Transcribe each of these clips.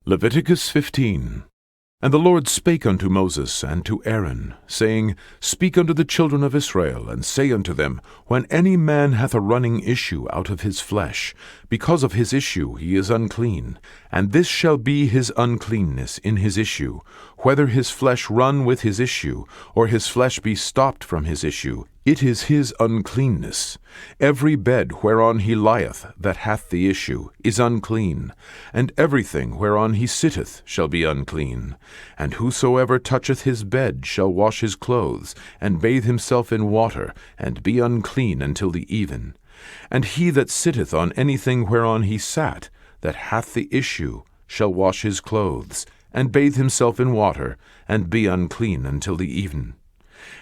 Leviticus 15. And the Lord spake unto Moses and to Aaron, saying, Speak unto the children of Israel, and say unto them, When any man hath a running issue out of his flesh, because of his issue he is unclean, and this shall be his uncleanness in his issue, whether his flesh run with his issue, or his flesh be stopped from his issue, it is his uncleanness. Every bed whereon he lieth that hath the issue is unclean, and everything whereon he sitteth shall be unclean. And whosoever toucheth his bed shall wash his clothes, and bathe himself in water, and be unclean until the even. And he that sitteth on anything whereon he sat, that hath the issue, shall wash his clothes, and bathe himself in water, and be unclean until the even.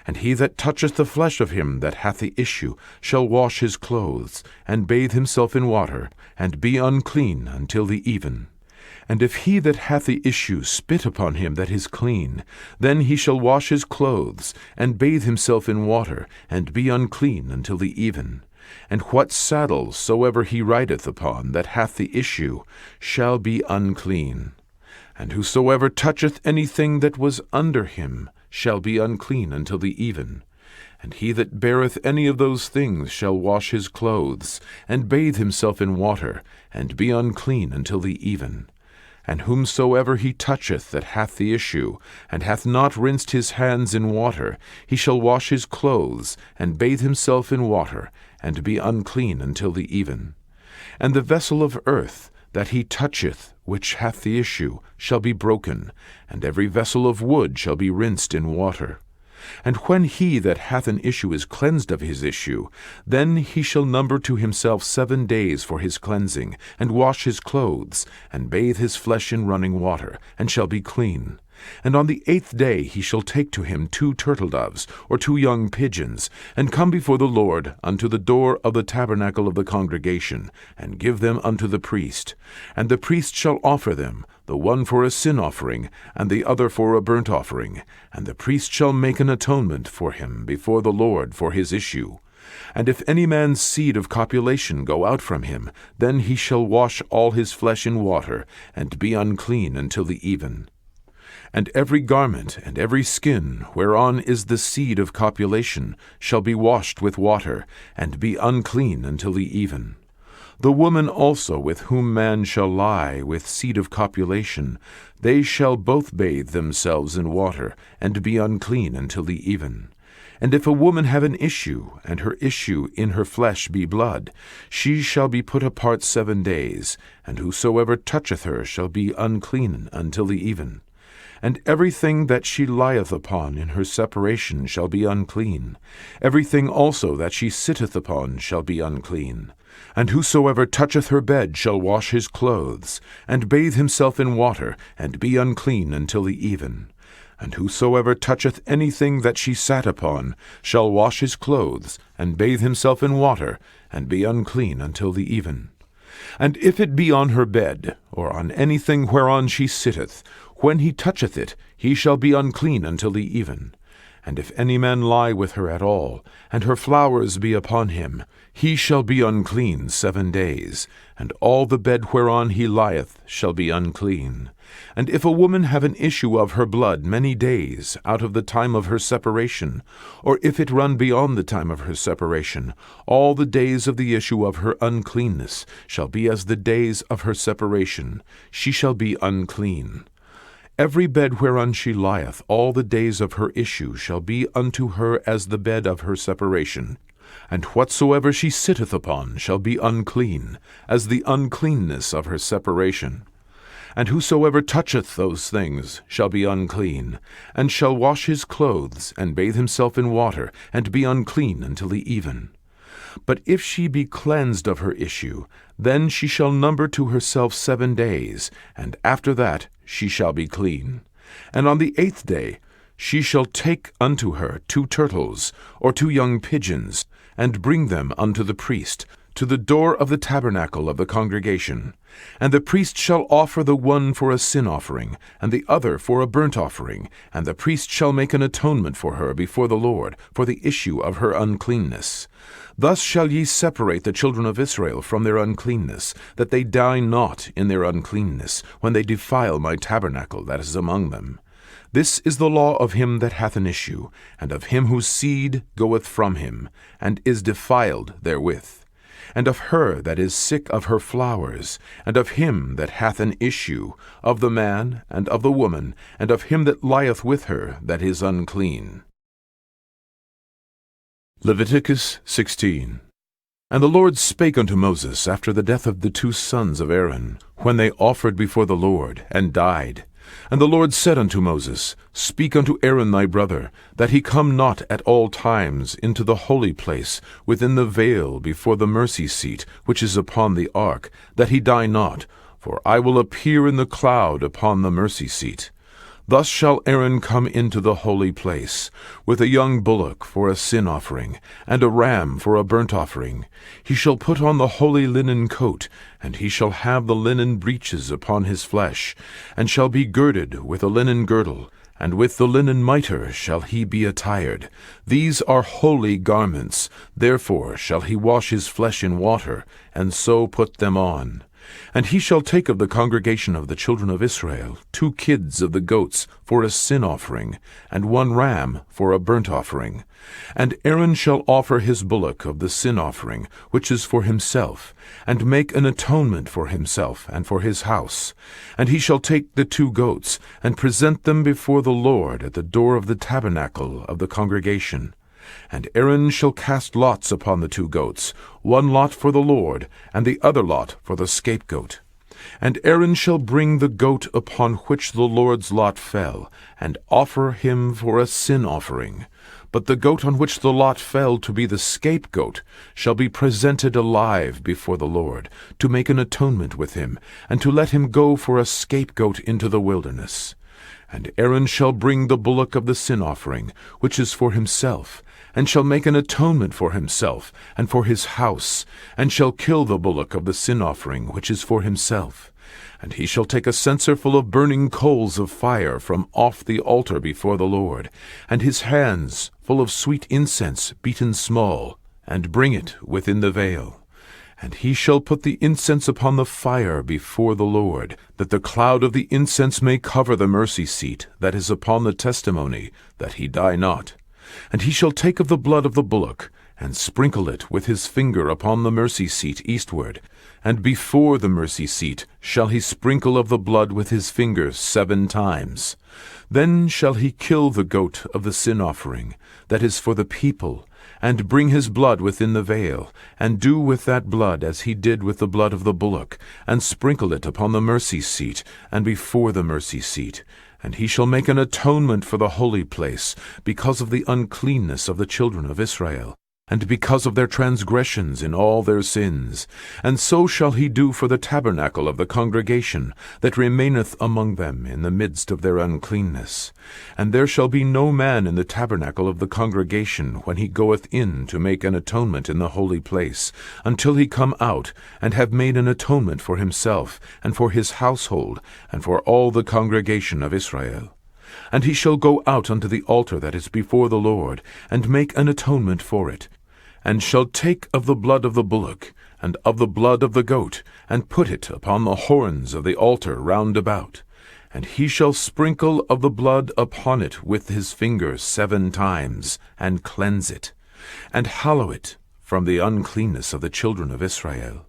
And he that toucheth the flesh of him that hath the issue shall wash his clothes, and bathe himself in water, and be unclean until the even. And if he that hath the issue spit upon him that is clean, then he shall wash his clothes, and bathe himself in water, and be unclean until the even. And what saddle soever he rideth upon that hath the issue shall be unclean. And whosoever toucheth anything that was under him shall be unclean until the even. And he that beareth any of those things shall wash his clothes, and bathe himself in water, and be unclean until the even. And whomsoever he toucheth that hath the issue, and hath not rinsed his hands in water, he shall wash his clothes, and bathe himself in water, and be unclean until the even. And the vessel of earth that he toucheth, which hath the issue, shall be broken, and every vessel of wood shall be rinsed in water. And when he that hath an issue is cleansed of his issue, then he shall number to himself 7 days for his cleansing, and wash his clothes, and bathe his flesh in running water, and shall be clean. And on the 8th day he shall take to him 2 turtledoves, or 2 young pigeons, and come before the Lord unto the door of the tabernacle of the congregation, and give them unto the priest. And the priest shall offer them, the one for a sin offering, and the other for a burnt offering. And the priest shall make an atonement for him before the Lord for his issue. And if any man's seed of copulation go out from him, then he shall wash all his flesh in water, and be unclean until the even. And every garment and every skin whereon is the seed of copulation shall be washed with water, and be unclean until the even. The woman also with whom man shall lie with seed of copulation, they shall both bathe themselves in water, and be unclean until the even. And if a woman have an issue, and her issue in her flesh be blood, she shall be put apart 7 days, and whosoever toucheth her shall be unclean until the even. And everything that she lieth upon in her separation shall be unclean. Everything also that she sitteth upon shall be unclean. And whosoever toucheth her bed shall wash his clothes, and bathe himself in water, and be unclean until the even. And whosoever toucheth anything that she sat upon shall wash his clothes, and bathe himself in water, and be unclean until the even. And if it be on her bed, or on anything whereon she sitteth, when he toucheth it, he shall be unclean until the even. And if any man lie with her at all, and her flowers be upon him, he shall be unclean 7 days, and all the bed whereon he lieth shall be unclean. And if a woman have an issue of her blood many days out of the time of her separation, or if it run beyond the time of her separation, all the days of the issue of her uncleanness shall be as the days of her separation. She shall be unclean. Every bed whereon she lieth all the days of her issue shall be unto her as the bed of her separation. And whatsoever she sitteth upon shall be unclean, as the uncleanness of her separation. And whosoever toucheth those things shall be unclean, and shall wash his clothes, and bathe himself in water, and be unclean until the even. But if she be cleansed of her issue, then she shall number to herself 7 days, and after that she shall be clean. And on the 8th day she shall take unto her 2 turtles, or 2 young pigeons, and bring them unto the priest, to the door of the tabernacle of the congregation. And the priest shall offer the one for a sin offering, and the other for a burnt offering, and the priest shall make an atonement for her before the Lord, for the issue of her uncleanness. Thus shall ye separate the children of Israel from their uncleanness, that they die not in their uncleanness, when they defile my tabernacle that is among them. This is the law of him that hath an issue, and of him whose seed goeth from him, and is defiled therewith, and of her that is sick of her flowers, and of him that hath an issue, of the man, and of the woman, and of him that lieth with her that is unclean. Leviticus 16. And the Lord spake unto Moses after the death of the 2 sons of Aaron, when they offered before the Lord, and died. And the Lord said unto Moses, Speak unto Aaron thy brother, that he come not at all times into the holy place, within the veil before the mercy seat, which is upon the ark, that he die not, for I will appear in the cloud upon the mercy seat. Thus shall Aaron come into the holy place, with a young bullock for a sin offering, and a ram for a burnt offering. He shall put on the holy linen coat, and he shall have the linen breeches upon his flesh, and shall be girded with a linen girdle, and with the linen mitre shall he be attired. These are holy garments, therefore shall he wash his flesh in water, and so put them on. And he shall take of the congregation of the children of Israel 2 kids of the goats for a sin offering, and 1 ram for a burnt offering. And Aaron shall offer his bullock of the sin offering, which is for himself, and make an atonement for himself and for his house. And he shall take the 2 goats, and present them before the Lord at the door of the tabernacle of the congregation. And Aaron shall cast lots upon the 2 goats, 1 lot for the Lord, and the other lot for the scapegoat. And Aaron shall bring the goat upon which the Lord's lot fell, and offer him for a sin offering. But the goat on which the lot fell to be the scapegoat shall be presented alive before the Lord, to make an atonement with him, and to let him go for a scapegoat into the wilderness. And Aaron shall bring the bullock of the sin offering, which is for himself, and shall make an atonement for himself and for his house, and shall kill the bullock of the sin offering, which is for himself. And he shall take a censer full of burning coals of fire from off the altar before the Lord, and his hands full of sweet incense beaten small, and bring it within the veil. And he shall put the incense upon the fire before the Lord, that the cloud of the incense may cover the mercy seat that is upon the testimony, that he die not. And he shall take of the blood of the bullock, and sprinkle it with his finger upon the mercy seat eastward, and before the mercy seat shall he sprinkle of the blood with his finger 7 times. Then shall he kill the goat of the sin offering, that is for the people, and bring his blood within the veil, and do with that blood as he did with the blood of the bullock, and sprinkle it upon the mercy seat, and before the mercy seat. And he shall make an atonement for the holy place, because of the uncleanness of the children of Israel, and because of their transgressions in all their sins. And so shall he do for the tabernacle of the congregation, that remaineth among them in the midst of their uncleanness. And there shall be no man in the tabernacle of the congregation when he goeth in to make an atonement in the holy place, until he come out, and have made an atonement for himself, and for his household, and for all the congregation of Israel. And he shall go out unto the altar that is before the Lord, and make an atonement for it, and shall take of the blood of the bullock, and of the blood of the goat, and put it upon the horns of the altar round about. And he shall sprinkle of the blood upon it with his finger 7 times, and cleanse it, and hallow it from the uncleanness of the children of Israel.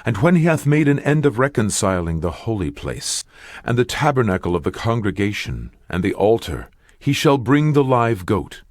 And when he hath made an end of reconciling the holy place, and the tabernacle of the congregation, and the altar, he shall bring the live goat.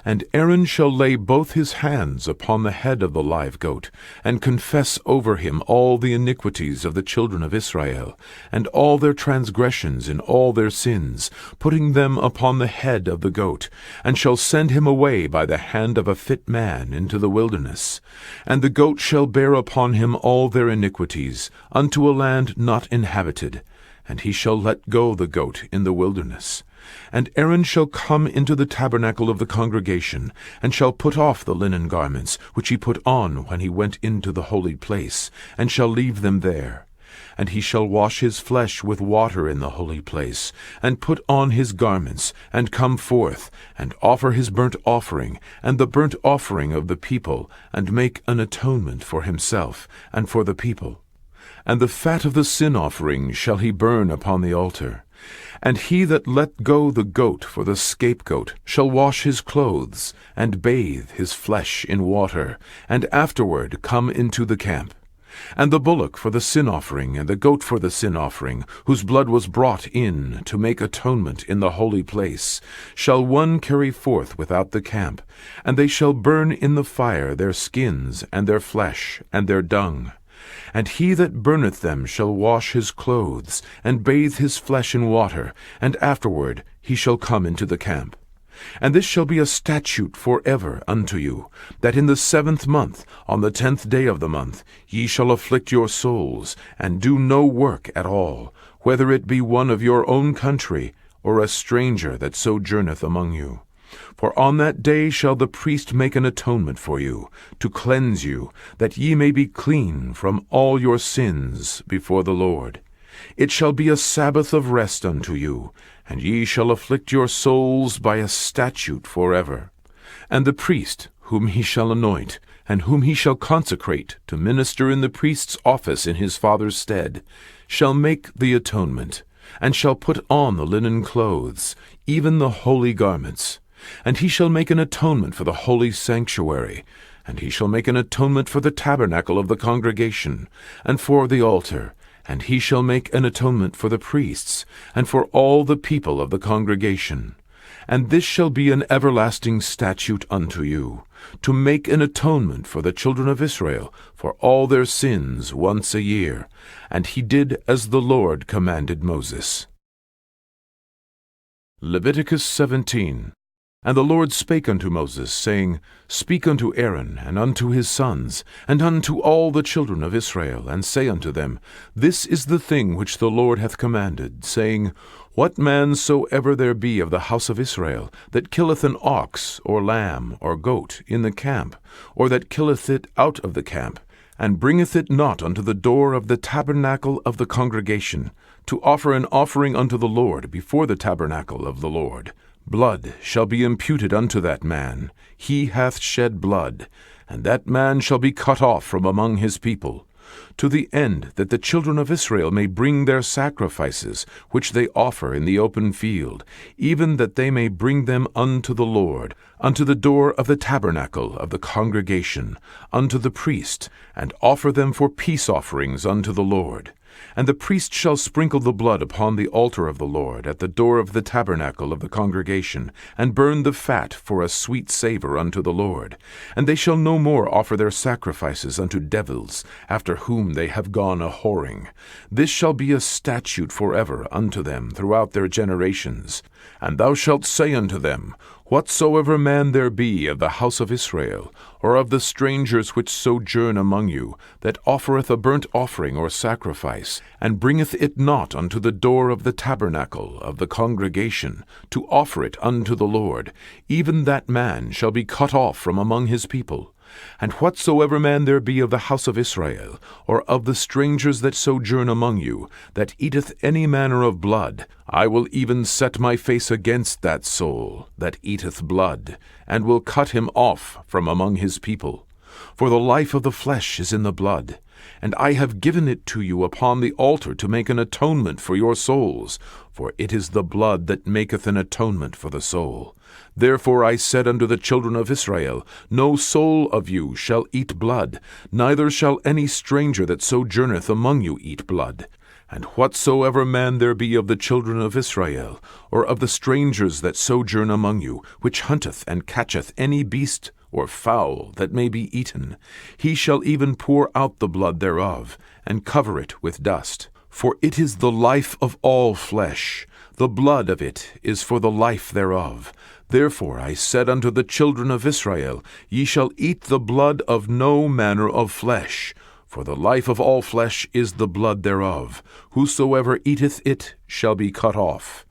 And Aaron shall lay both his hands upon the head of the live goat, and confess over him all the iniquities of the children of Israel, and all their transgressions in all their sins, putting them upon the head of the goat, and shall send him away by the hand of a fit man into the wilderness. And the goat shall bear upon him all their iniquities, unto a land not inhabited. And he shall let go the goat in the wilderness. And Aaron shall come into the tabernacle of the congregation, and shall put off the linen garments, which he put on when he went into the holy place, and shall leave them there. And he shall wash his flesh with water in the holy place, and put on his garments, and come forth, and offer his burnt offering, and the burnt offering of the people, and make an atonement for himself, and for the people. And the fat of the sin offering shall he burn upon the altar. And he that let go the goat for the scapegoat shall wash his clothes, and bathe his flesh in water, and afterward come into the camp. And the bullock for the sin offering, and the goat for the sin offering, whose blood was brought in to make atonement in the holy place, shall one carry forth without the camp, and they shall burn in the fire their skins, and their flesh, and their dung. And he that burneth them shall wash his clothes, and bathe his flesh in water, and afterward he shall come into the camp. And this shall be a statute forever unto you, that in the 7th month, on the 10th day of the month, ye shall afflict your souls, and do no work at all, whether it be one of your own country, or a stranger that sojourneth among you. For on that day shall the priest make an atonement for you, to cleanse you, that ye may be clean from all your sins before the Lord. It shall be a Sabbath of rest unto you, and ye shall afflict your souls by a statute forever. And the priest, whom he shall anoint, and whom he shall consecrate to minister in the priest's office in his father's stead, shall make the atonement, and shall put on the linen clothes, even the holy garments. And he shall make an atonement for the holy sanctuary, and he shall make an atonement for the tabernacle of the congregation, and for the altar, and he shall make an atonement for the priests, and for all the people of the congregation. And this shall be an everlasting statute unto you, to make an atonement for the children of Israel for all their sins once a year. And he did as the Lord commanded Moses. Leviticus 17. And the Lord spake unto Moses, saying, Speak unto Aaron, and unto his sons, and unto all the children of Israel, and say unto them, This is the thing which the Lord hath commanded, saying, What man soever there be of the house of Israel, that killeth an ox, or lamb, or goat, in the camp, or that killeth it out of the camp, and bringeth it not unto the door of the tabernacle of the congregation, to offer an offering unto the Lord before the tabernacle of the Lord, blood shall be imputed unto that man. He hath shed blood, and that man shall be cut off from among his people, to the end that the children of Israel may bring their sacrifices, which they offer in the open field, even that they may bring them unto the Lord, unto the door of the tabernacle of the congregation, unto the priest, and offer them for peace offerings unto the Lord. And the priest shall sprinkle the blood upon the altar of the Lord at the door of the tabernacle of the congregation, and burn the fat for a sweet savour unto the Lord. And they shall no more offer their sacrifices unto devils, after whom they have gone a-whoring. This shall be a statute forever unto them throughout their generations. And thou shalt say unto them, Whatsoever man there be of the house of Israel, or of the strangers which sojourn among you, that offereth a burnt offering or sacrifice, and bringeth it not unto the door of the tabernacle of the congregation, to offer it unto the Lord, even that man shall be cut off from among his people. And whatsoever man there be of the house of Israel, or of the strangers that sojourn among you, that eateth any manner of blood, I will even set my face against that soul that eateth blood, and will cut him off from among his people. For the life of the flesh is in the blood, and I have given it to you upon the altar to make an atonement for your souls, for it is the blood that maketh an atonement for the soul. Therefore I said unto the children of Israel, No soul of you shall eat blood, neither shall any stranger that sojourneth among you eat blood. And whatsoever man there be of the children of Israel, or of the strangers that sojourn among you, which hunteth and catcheth any beast or fowl that may be eaten, he shall even pour out the blood thereof, and cover it with dust. For it is the life of all flesh, the blood of it is for the life thereof. Therefore I said unto the children of Israel, Ye shall eat the blood of no manner of flesh, for the life of all flesh is the blood thereof. Whosoever eateth it shall be cut off.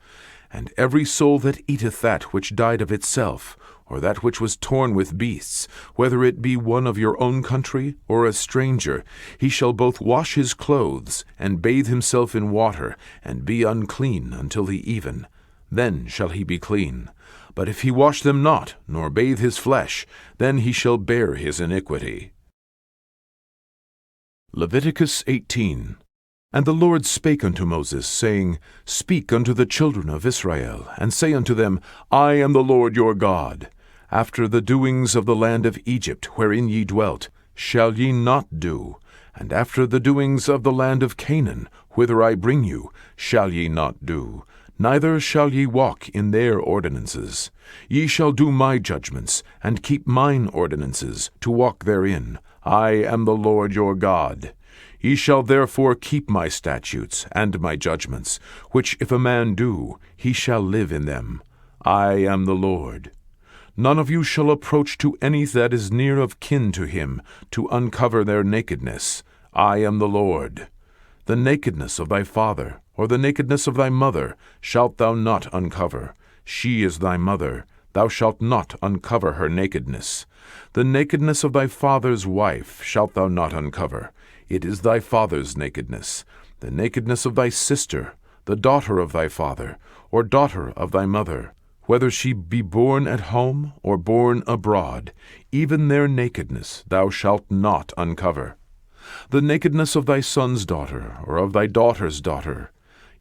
and every soul that eateth that which died of itself, or that which was torn with beasts, whether it be one of your own country, or a stranger, he shall both wash his clothes, and bathe himself in water, and be unclean until the even. Then shall he be clean. But if he wash them not, nor bathe his flesh, then he shall bear his iniquity. Leviticus 18. And the Lord spake unto Moses, saying, Speak unto the children of Israel, and say unto them, I am the Lord your God. After the doings of the land of Egypt, wherein ye dwelt, shall ye not do, and after the doings of the land of Canaan, whither I bring you, shall ye not do, neither shall ye walk in their ordinances. Ye shall do my judgments, and keep mine ordinances, to walk therein. I am the Lord your God. Ye shall therefore keep my statutes and my judgments, which if a man do, he shall live in them. I am the Lord. None of you shall approach to any that is near of kin to him, to uncover their nakedness. I am the Lord. The nakedness of thy father, or the nakedness of thy mother, shalt thou not uncover. She is thy mother. Thou shalt not uncover her nakedness. The nakedness of thy father's wife shalt thou not uncover. It is thy father's nakedness. The nakedness of thy sister, the daughter of thy father, or daughter of thy mother, whether she be born at home or born abroad, even their nakedness thou shalt not uncover. The nakedness of thy son's daughter, or of thy daughter's daughter,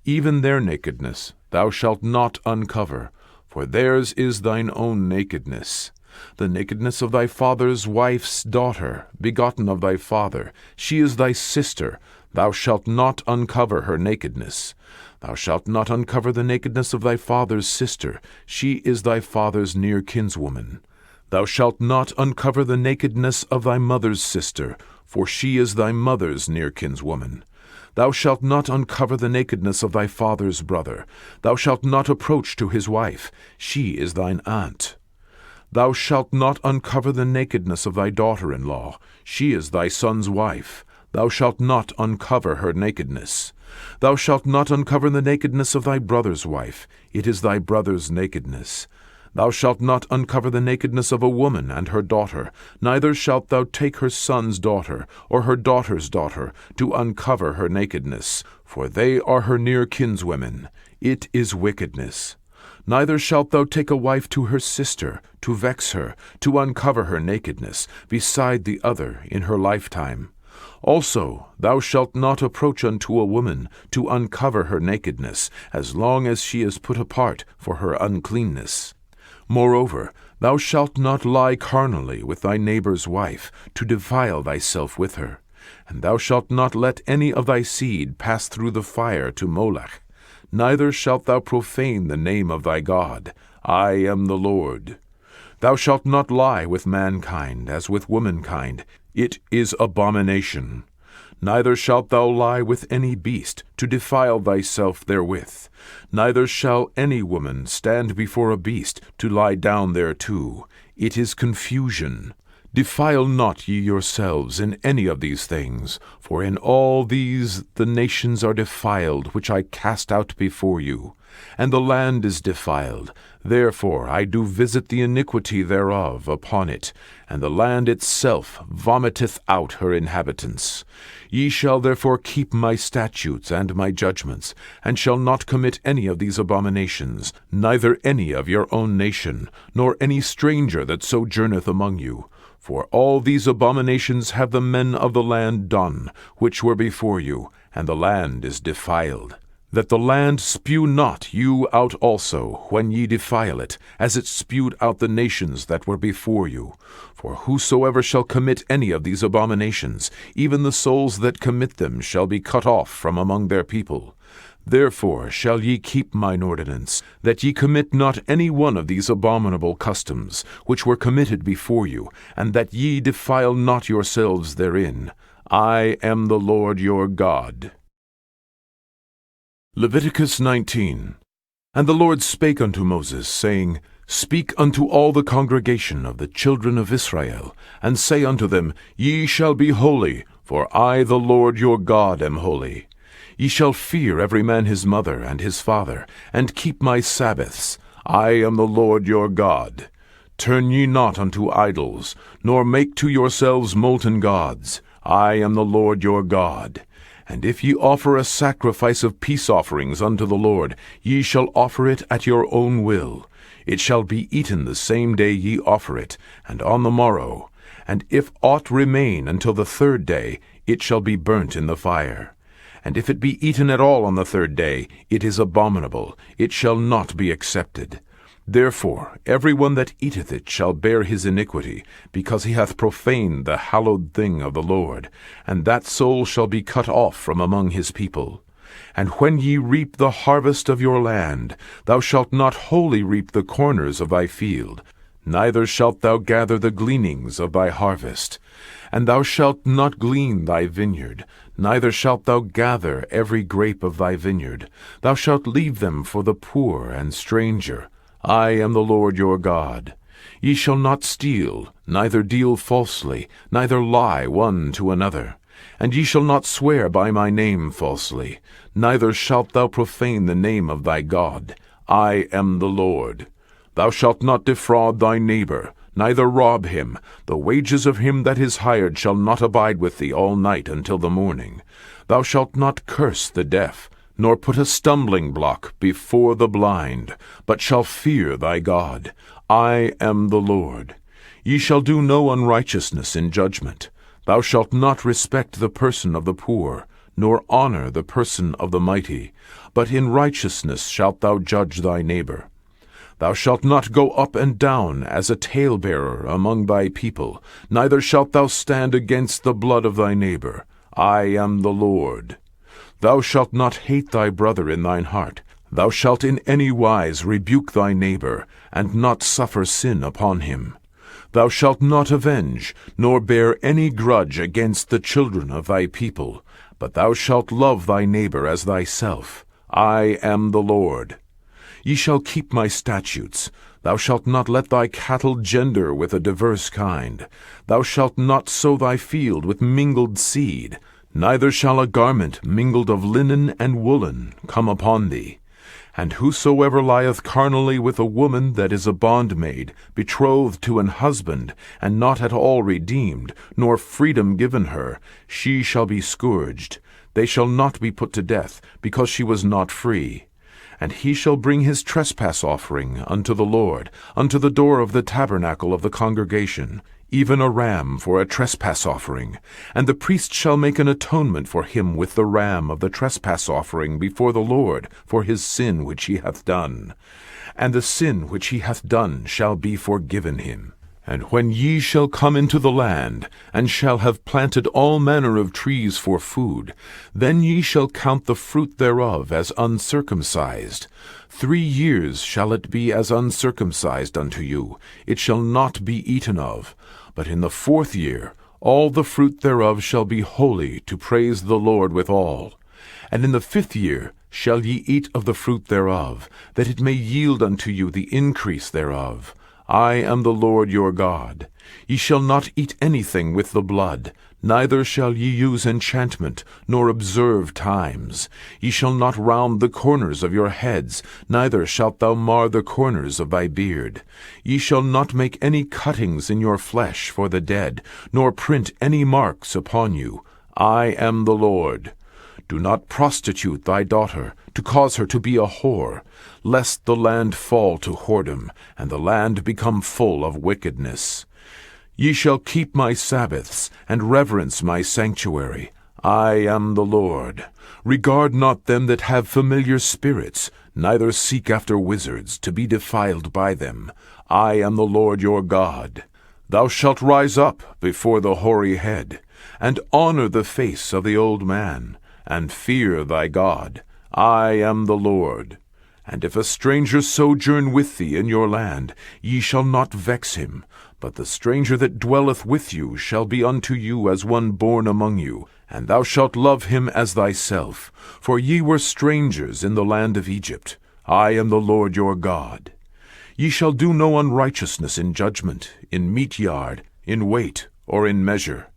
even their nakedness thou shalt not uncover, for theirs is thine own nakedness. The nakedness of thy father's wife's daughter, begotten of thy father, she is thy sister. Thou shalt not uncover her nakedness. Thou shalt not uncover the nakedness of thy father's sister. She is thy father's near kinswoman. Thou shalt not uncover the nakedness of thy mother's sister, for she is thy mother's near kinswoman. Thou shalt not uncover the nakedness of thy father's brother. Thou shalt not approach to his wife. She is thine aunt. Thou shalt not uncover the nakedness of thy daughter-in-law. She is thy son's wife. Thou shalt not uncover her nakedness. Thou shalt not uncover the nakedness of thy brother's wife. It is thy brother's nakedness. Thou shalt not uncover the nakedness of a woman and her daughter, neither shalt thou take her son's daughter, or her daughter's daughter, to uncover her nakedness, for they are her near kinswomen. It is wickedness. Neither shalt thou take a wife to her sister, to vex her, to uncover her nakedness, beside the other in her lifetime. Also thou shalt not approach unto a woman, to uncover her nakedness, as long as she is put apart for her uncleanness. Moreover, thou shalt not lie carnally with thy neighbor's wife, to defile thyself with her. And thou shalt not let any of thy seed pass through the fire to Moloch. Neither shalt thou profane the name of thy God. I am the Lord. Thou shalt not lie with mankind as with womankind. It is abomination. Neither shalt thou lie with any beast, to defile thyself therewith. Neither shall any woman stand before a beast, to lie down thereto. It is confusion. Defile not ye yourselves in any of these things, for in all these the nations are defiled, which I cast out before you. And the land is defiled. Therefore I do visit the iniquity thereof upon it, and the land itself vomiteth out her inhabitants. Ye shall therefore keep my statutes and my judgments, and shall not commit any of these abominations, neither any of your own nation, nor any stranger that sojourneth among you. For all these abominations have the men of the land done, which were before you, and the land is defiled. That the land spew not you out also, when ye defile it, as it spewed out the nations that were before you. For whosoever shall commit any of these abominations, even the souls that commit them shall be cut off from among their people. Therefore shall ye keep mine ordinance, that ye commit not any one of these abominable customs, which were committed before you, and that ye defile not yourselves therein. I am the Lord your God. Leviticus 19. And the Lord spake unto Moses, saying, Speak unto all the congregation of the children of Israel, and say unto them, Ye shall be holy, for I the Lord your God am holy. Ye shall fear every man his mother and his father, and keep my Sabbaths. I am the Lord your God. Turn ye not unto idols, nor make to yourselves molten gods. I am the Lord your God. And if ye offer a sacrifice of peace offerings unto the Lord, ye shall offer it at your own will. It shall be eaten the same day ye offer it, and on the morrow. And if aught remain until the third day, it shall be burnt in the fire. And if it be eaten at all on the third day, it is abominable, it shall not be accepted. Therefore every one that eateth it shall bear his iniquity, because he hath profaned the hallowed thing of the Lord, and that soul shall be cut off from among his people. And when ye reap the harvest of your land, thou shalt not wholly reap the corners of thy field, neither shalt thou gather the gleanings of thy harvest. And thou shalt not glean thy vineyard, neither shalt thou gather every grape of thy vineyard. Thou shalt leave them for the poor and stranger. I am the Lord your God. Ye shall not steal, neither deal falsely, neither lie one to another. And ye shall not swear by my name falsely, neither shalt thou profane the name of thy God. I am the Lord. Thou shalt not defraud thy neighbor, neither rob him. The wages of him that is hired shall not abide with thee all night until the morning. Thou shalt not curse the deaf, nor put a stumbling block before the blind, but shall fear thy God. I am the Lord. Ye shall do no unrighteousness in judgment. Thou shalt not respect the person of the poor, nor honor the person of the mighty, but in righteousness shalt thou judge thy neighbor. Thou shalt not go up and down as a talebearer among thy people, neither shalt thou stand against the blood of thy neighbor. I am the Lord. Thou shalt not hate thy brother in thine heart. Thou shalt in any wise rebuke thy neighbor, and not suffer sin upon him. Thou shalt not avenge, nor bear any grudge against the children of thy people, but thou shalt love thy neighbor as thyself. I am the Lord. Ye shall keep my statutes. Thou shalt not let thy cattle gender with a diverse kind. Thou shalt not sow thy field with mingled seed. Neither shall a garment mingled of linen and woolen come upon thee. And whosoever lieth carnally with a woman that is a bondmaid, betrothed to an husband, and not at all redeemed, nor freedom given her, she shall be scourged. They shall not be put to death, because she was not free. And he shall bring his trespass offering unto the Lord, unto the door of the tabernacle of the congregation, even a ram for a trespass offering. And the priest shall make an atonement for him with the ram of the trespass offering before the Lord for his sin which he hath done. And the sin which he hath done shall be forgiven him. And when ye shall come into the land, and shall have planted all manner of trees for food, then ye shall count the fruit thereof as uncircumcised. 3 years shall it be as uncircumcised unto you, it shall not be eaten of. But in the 4th year all the fruit thereof shall be holy, to praise the Lord withal. And in the 5th year shall ye eat of the fruit thereof, that it may yield unto you the increase thereof. I am the Lord your God. Ye shall not eat anything with the blood, neither shall ye use enchantment, nor observe times. Ye shall not round the corners of your heads, neither shalt thou mar the corners of thy beard. Ye shall not make any cuttings in your flesh for the dead, nor print any marks upon you. I am the Lord. Do not prostitute thy daughter, to cause her to be a whore, lest the land fall to whoredom, and the land become full of wickedness. Ye shall keep my Sabbaths, and reverence my sanctuary. I am the Lord. Regard not them that have familiar spirits, neither seek after wizards, to be defiled by them. I am the Lord your God. Thou shalt rise up before the hoary head, and honor the face of the old man, and fear thy God. I am the Lord. And if a stranger sojourn with thee in your land, ye shall not vex him, but the stranger that dwelleth with you shall be unto you as one born among you, and thou shalt love him as thyself. For ye were strangers in the land of Egypt. I am the Lord your God. Ye shall do no unrighteousness in judgment, in meat yard, in weight, or in measure.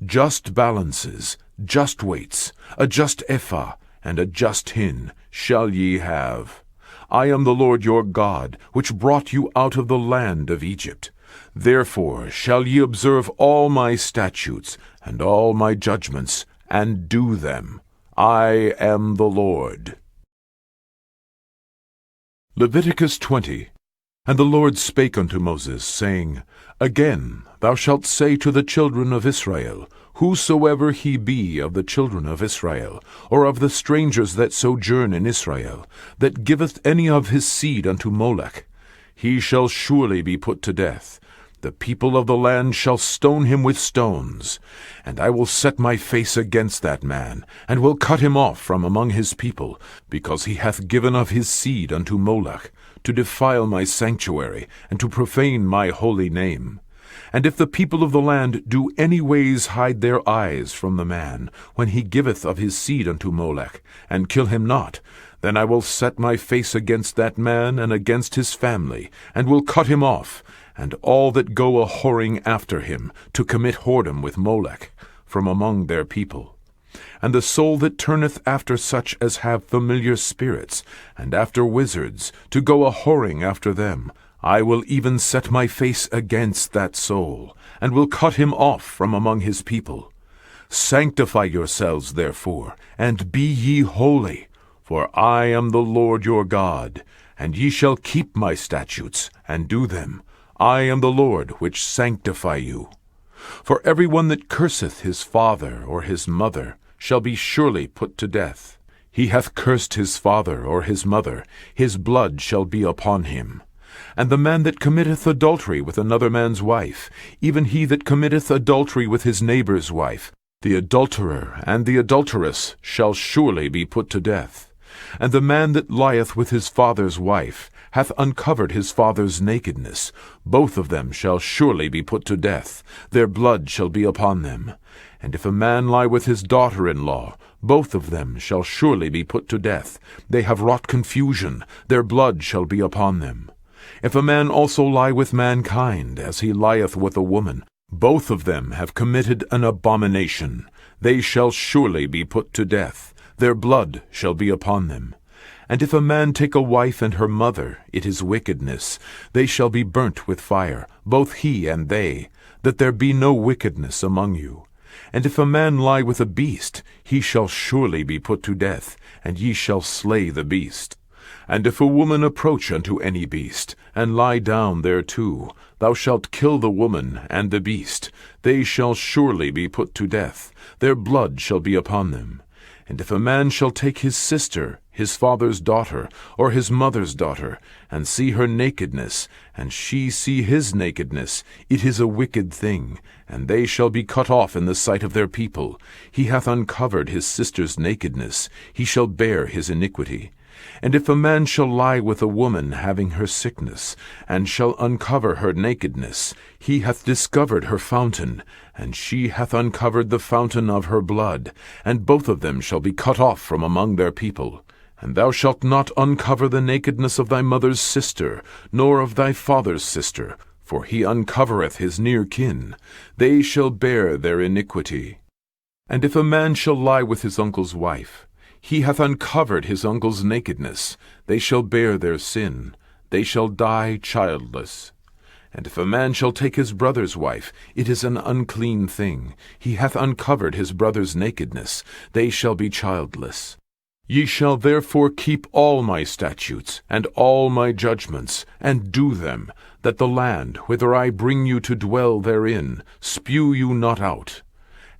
Just balances, just weights, a just ephah, and a just hin shall ye have. I am the Lord your God, which brought you out of the land of Egypt. Therefore shall ye observe all my statutes and all my judgments, and do them. I am the Lord. Leviticus 20. And the Lord spake unto Moses, saying, Again thou shalt say to the children of Israel, Whosoever he be of the children of Israel, or of the strangers that sojourn in Israel, that giveth any of his seed unto Molech, he shall surely be put to death. The people of the land shall stone him with stones. And I will set my face against that man, and will cut him off from among his people, because he hath given of his seed unto Molech, to defile my sanctuary, and to profane my holy name. And if the people of the land do any ways hide their eyes from the man, when he giveth of his seed unto Molech, and kill him not, then I will set my face against that man and against his family, and will cut him off, and all that go a-whoring after him, to commit whoredom with Molech, from among their people. And the soul that turneth after such as have familiar spirits, and after wizards, to go a-whoring after them, I will even set my face against that soul, and will cut him off from among his people. Sanctify yourselves, therefore, and be ye holy, for I am the Lord your God, and ye shall keep my statutes, and do them. I am the Lord which sanctify you. For every one that curseth his father or his mother shall be surely put to death. He hath cursed his father or his mother, his blood shall be upon him. And the man that committeth adultery with another man's wife, even he that committeth adultery with his neighbor's wife, the adulterer and the adulteress shall surely be put to death. And the man that lieth with his father's wife hath uncovered his father's nakedness. Both of them shall surely be put to death. Their blood shall be upon them. And if a man lie with his daughter-in-law, both of them shall surely be put to death. They have wrought confusion. Their blood shall be upon them. If a man also lie with mankind, as he lieth with a woman, both of them have committed an abomination. They shall surely be put to death. Their blood shall be upon them. And if a man take a wife and her mother, it is wickedness. They shall be burnt with fire, both he and they, that there be no wickedness among you. And if a man lie with a beast, he shall surely be put to death, and ye shall slay the beast. And if a woman approach unto any beast, and lie down thereto, thou shalt kill the woman and the beast. They shall surely be put to death. Their blood shall be upon them. And if a man shall take his sister, his father's daughter, or his mother's daughter, and see her nakedness, and she see his nakedness, it is a wicked thing, and they shall be cut off in the sight of their people. He hath uncovered his sister's nakedness, he shall bear his iniquity. And if a man shall lie with a woman having her sickness, and shall uncover her nakedness, he hath discovered her fountain, and she hath uncovered the fountain of her blood, and both of them shall be cut off from among their people. And thou shalt not uncover the nakedness of thy mother's sister, nor of thy father's sister, for he uncovereth his near kin. They shall bear their iniquity. And if a man shall lie with his uncle's wife, he hath uncovered his uncle's nakedness. They shall bear their sin. They shall die childless. And if a man shall take his brother's wife, it is an unclean thing. He hath uncovered his brother's nakedness. They shall be childless. Ye shall therefore keep all my statutes, and all my judgments, and do them, that the land, whither I bring you to dwell therein, spew you not out.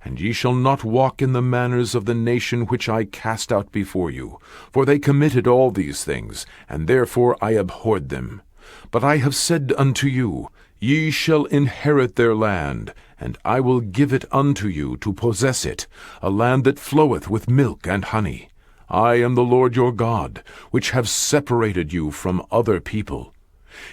And ye shall not walk in the manners of the nation which I cast out before you, for they committed all these things, and therefore I abhorred them. But I have said unto you, Ye shall inherit their land, and I will give it unto you to possess it, a land that floweth with milk and honey. I am the Lord your God, which have separated you from other people.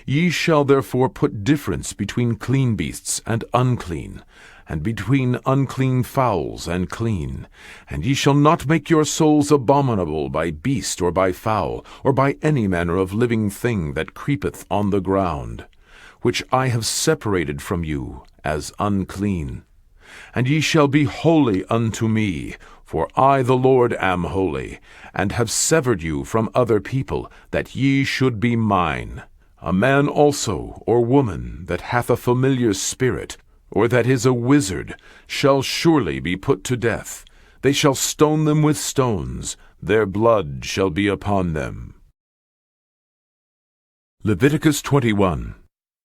Ye shall therefore put difference between clean beasts and unclean, and between unclean fowls and clean. And ye shall not make your souls abominable by beast or by fowl, or by any manner of living thing that creepeth on the ground, which I have separated from you as unclean. And ye shall be holy unto me, For I the Lord am holy, and have severed you from other people, that ye should be mine. A man also, or woman, that hath a familiar spirit, or that is a wizard, shall surely be put to death. They shall stone them with stones, their blood shall be upon them. Leviticus 21.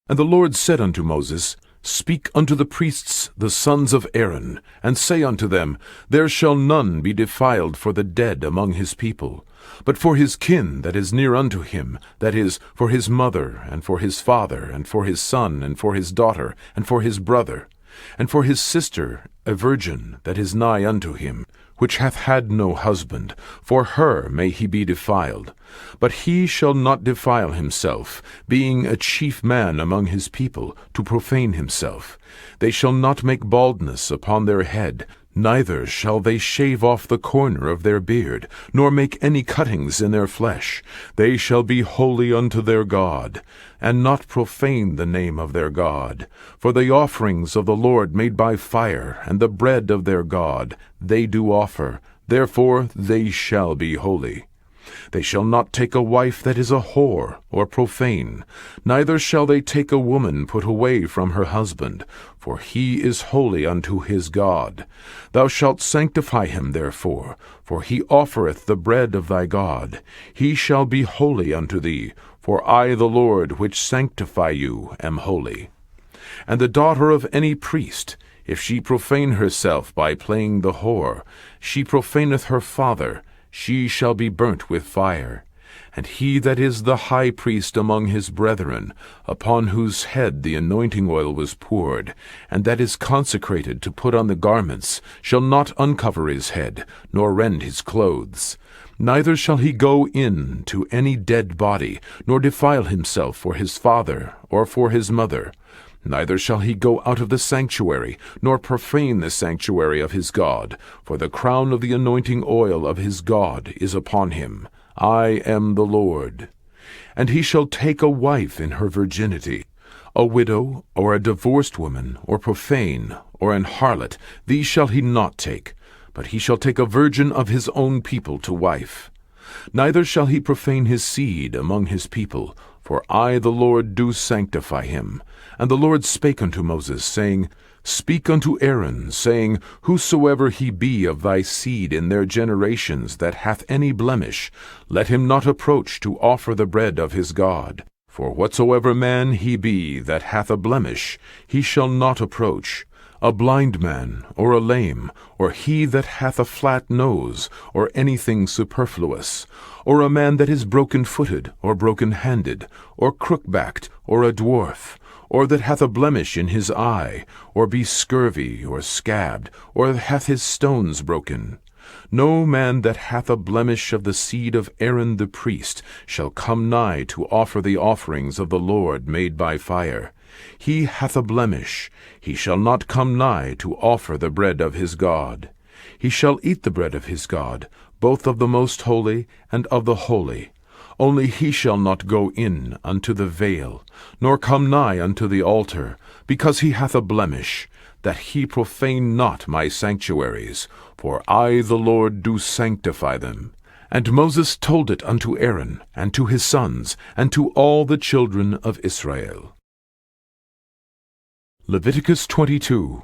And the Lord said unto Moses, Speak unto the priests, the sons of Aaron, and say unto them, There shall none be defiled for the dead among his people, but for his kin that is near unto him, that is, for his mother, and for his father, and for his son, and for his daughter, and for his brother, and for his sister, a virgin that is nigh unto him, which hath had no husband, for her may he be defiled. But he shall not defile himself, being a chief man among his people, to profane himself. They shall not make baldness upon their head, neither shall they shave off the corner of their beard, nor make any cuttings in their flesh. They shall be holy unto their God, and not profane the name of their God. For the offerings of the Lord made by fire, and the bread of their God, they do offer, therefore they shall be holy. They shall not take a wife that is a whore, or profane, neither shall they take a woman put away from her husband, for he is holy unto his God. Thou shalt sanctify him therefore, for he offereth the bread of thy God. He shall be holy unto thee, for I the Lord which sanctify you am holy. And the daughter of any priest, if she profane herself by playing the whore, she profaneth her father, she shall be burnt with fire. And he that is the high priest among his brethren, upon whose head the anointing oil was poured, and that is consecrated to put on the garments, shall not uncover his head, nor rend his clothes. Neither shall he go in to any dead body, nor defile himself for his father or for his mother. Neither shall he go out of the sanctuary, nor profane the sanctuary of his God, for the crown of the anointing oil of his God is upon him. I am the Lord. And he shall take a wife in her virginity. A widow, or a divorced woman, or profane, or an harlot, these shall he not take, but he shall take a virgin of his own people to wife. Neither shall he profane his seed among his people, for I the Lord do sanctify him. And the Lord spake unto Moses, saying, Speak unto Aaron, saying, Whosoever he be of thy seed in their generations that hath any blemish, let him not approach to offer the bread of his God. For whatsoever man he be that hath a blemish, he shall not approach. A blind man, or a lame, or he that hath a flat nose, or anything superfluous, or a man that is broken-footed, or broken-handed, or crook-backed, or a dwarf, or that hath a blemish in his eye, or be scurvy, or scabbed, or hath his stones broken. No man that hath a blemish of the seed of Aaron the priest shall come nigh to offer the offerings of the Lord made by fire. He hath a blemish, he shall not come nigh to offer the bread of his God. He shall eat the bread of his God, both of the most holy and of the holy. Only he shall not go in unto the veil, nor come nigh unto the altar, because he hath a blemish, that he profane not my sanctuaries, for I the Lord do sanctify them. And Moses told it unto Aaron, and to his sons, and to all the children of Israel. Leviticus 22.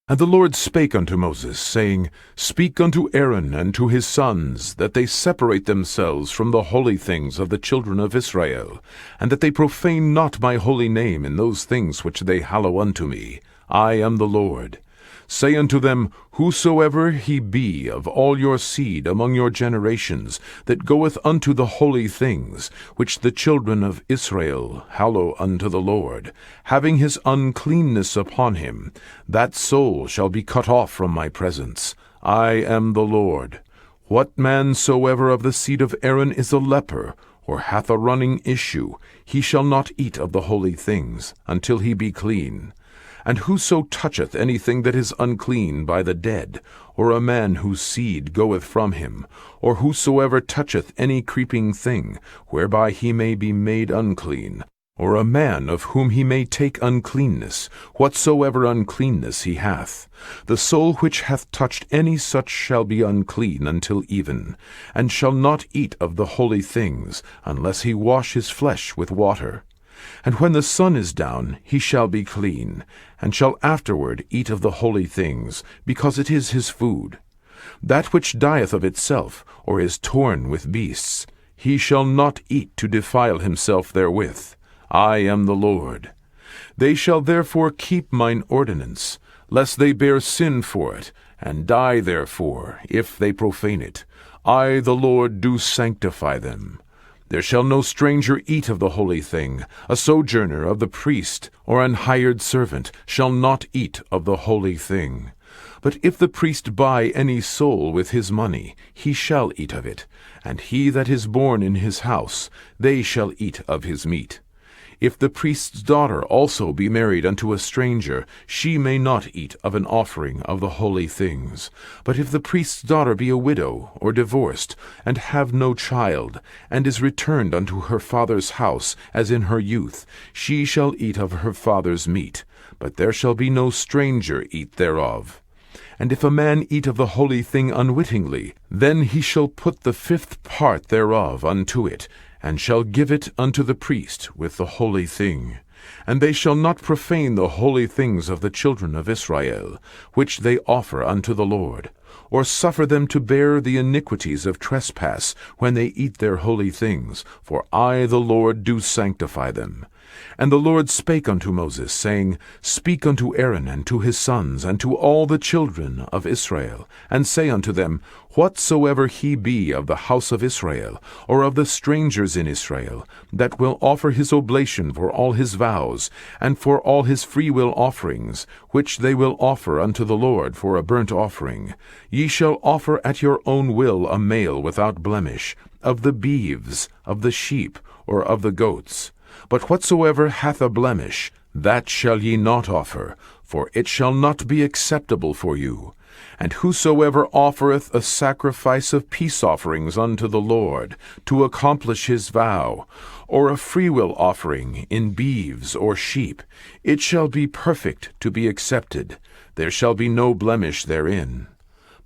And the Lord spake unto Moses, saying, Speak unto Aaron and to his sons, that they separate themselves from the holy things of the children of Israel, and that they profane not my holy name in those things which they hallow unto me. I am the Lord. Say unto them, Whosoever he be of all your seed among your generations, that goeth unto the holy things, which the children of Israel hallow unto the Lord, having his uncleanness upon him, that soul shall be cut off from my presence. I am the Lord. What man soever of the seed of Aaron is a leper, or hath a running issue, he shall not eat of the holy things, until he be clean. And whoso toucheth anything that is unclean by the dead, or a man whose seed goeth from him, or whosoever toucheth any creeping thing, whereby he may be made unclean, or a man of whom he may take uncleanness, whatsoever uncleanness he hath. The soul which hath touched any such shall be unclean until even, and shall not eat of the holy things, unless he wash his flesh with water. And when the sun is down, he shall be clean, and shall afterward eat of the holy things, because it is his food. That which dieth of itself, or is torn with beasts, he shall not eat to defile himself therewith. I am the Lord. They shall therefore keep mine ordinance, lest they bear sin for it, and die therefore, if they profane it. I, the Lord, do sanctify them. There shall no stranger eat of the holy thing. A sojourner of the priest, or an hired servant, shall not eat of the holy thing. But if the priest buy any soul with his money, he shall eat of it, and he that is born in his house, they shall eat of his meat. If the priest's daughter also be married unto a stranger, she may not eat of an offering of the holy things. But if the priest's daughter be a widow, or divorced, and have no child, and is returned unto her father's house, as in her youth, she shall eat of her father's meat, but there shall be no stranger eat thereof. And if a man eat of the holy thing unwittingly, then he shall put the 5th part thereof unto it, and shall give it unto the priest with the holy thing. And they shall not profane the holy things of the children of Israel, which they offer unto the Lord, or suffer them to bear the iniquities of trespass when they eat their holy things, for I the Lord do sanctify them. And the Lord spake unto Moses, saying, Speak unto Aaron and to his sons, and to all the children of Israel, and say unto them, Whatsoever he be of the house of Israel, or of the strangers in Israel, that will offer his oblation for all his vows, and for all his freewill offerings, which they will offer unto the Lord for a burnt offering, ye shall offer at your own will a male without blemish, of the beeves, of the sheep, or of the goats. But whatsoever hath a blemish, that shall ye not offer, for it shall not be acceptable for you. And whosoever offereth a sacrifice of peace offerings unto the Lord, to accomplish his vow, or a freewill offering in beeves or sheep, it shall be perfect to be accepted. There shall be no blemish therein.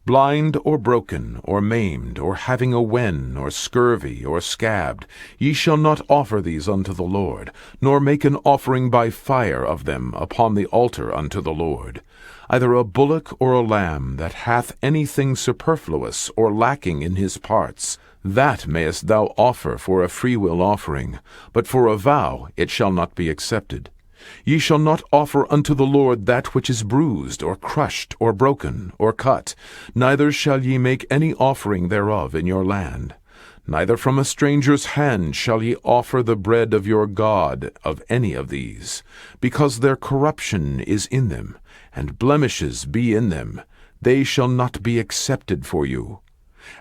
Blind or broken, or maimed, or having a wen, or scurvy, or scabbed, ye shall not offer these unto the Lord, nor make an offering by fire of them upon the altar unto the Lord. Either a bullock or a lamb that hath anything superfluous or lacking in his parts, that mayest thou offer for a freewill offering, but for a vow it shall not be accepted. Ye shall not offer unto the Lord that which is bruised, or crushed, or broken, or cut, neither shall ye make any offering thereof in your land. Neither from a stranger's hand shall ye offer the bread of your God of any of these, because their corruption is in them, and blemishes be in them. They shall not be accepted for you.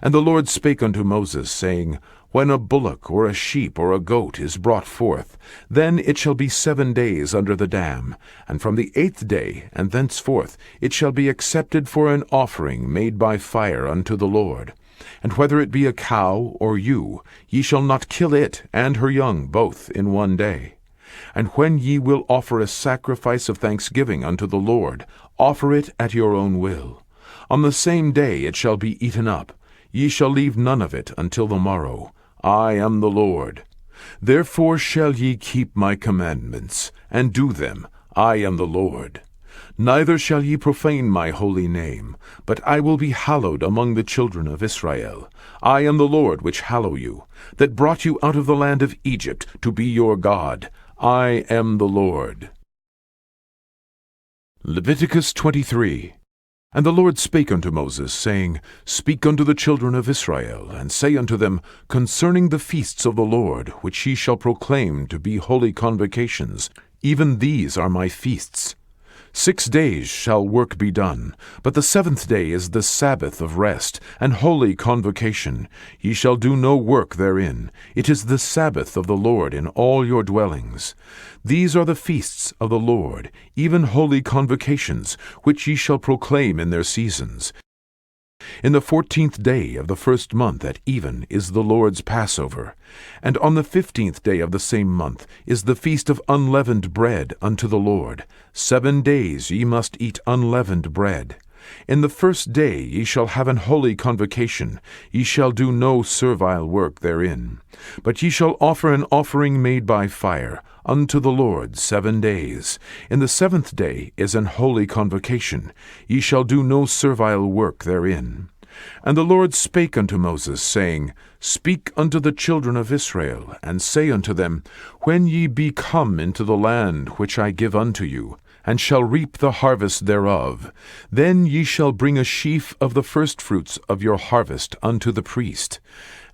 And the Lord spake unto Moses, saying, When a bullock or a sheep or a goat is brought forth, then it shall be 7 days under the dam, and from the 8th day and thenceforth it shall be accepted for an offering made by fire unto the Lord. And whether it be a cow or ewe, ye shall not kill it and her young both in 1 day. And when ye will offer a sacrifice of thanksgiving unto the Lord, offer it at your own will. On the same day it shall be eaten up. Ye shall leave none of it until the morrow. I am the Lord. Therefore shall ye keep my commandments, and do them. I am the Lord. Neither shall ye profane my holy name, but I will be hallowed among the children of Israel. I am the Lord which hallow you, that brought you out of the land of Egypt to be your God. I am the Lord. Leviticus 23. And the Lord spake unto Moses, saying, Speak unto the children of Israel, and say unto them, Concerning the feasts of the Lord, which ye shall proclaim to be holy convocations, even these are my feasts. 6 days shall work be done, but the 7th day is the Sabbath of rest, and holy convocation. Ye shall do no work therein. It is the Sabbath of the Lord in all your dwellings. These are the feasts of the Lord, even holy convocations, which ye shall proclaim in their seasons. In the 14th day of the first month at even is the Lord's Passover. And on the 15th day of the same month is the feast of unleavened bread unto the Lord. 7 days ye must eat unleavened bread. In the first day ye shall have an holy convocation. Ye shall do no servile work therein. But ye shall offer an offering made by fire unto the Lord 7 days. In the 7th day is an holy convocation. Ye shall do no servile work therein. And the Lord spake unto Moses, saying, Speak unto the children of Israel, and say unto them, When ye be come into the land which I give unto you, and shall reap the harvest thereof, then ye shall bring a sheaf of the firstfruits of your harvest unto the priest.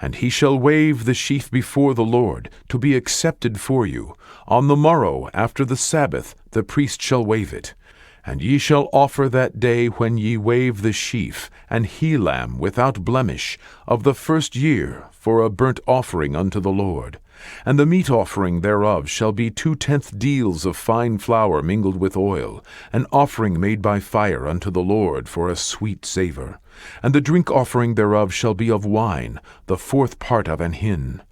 And he shall wave the sheaf before the Lord, to be accepted for you. On the morrow after the Sabbath the priest shall wave it. And ye shall offer that day when ye wave the sheaf an he-lamb without blemish of the first year for a burnt offering unto the Lord. And the meat offering thereof shall be 2/10 deals of fine flour mingled with oil, an offering made by fire unto the Lord for a sweet savour. And the drink offering thereof shall be of wine, the 4th part of an hin.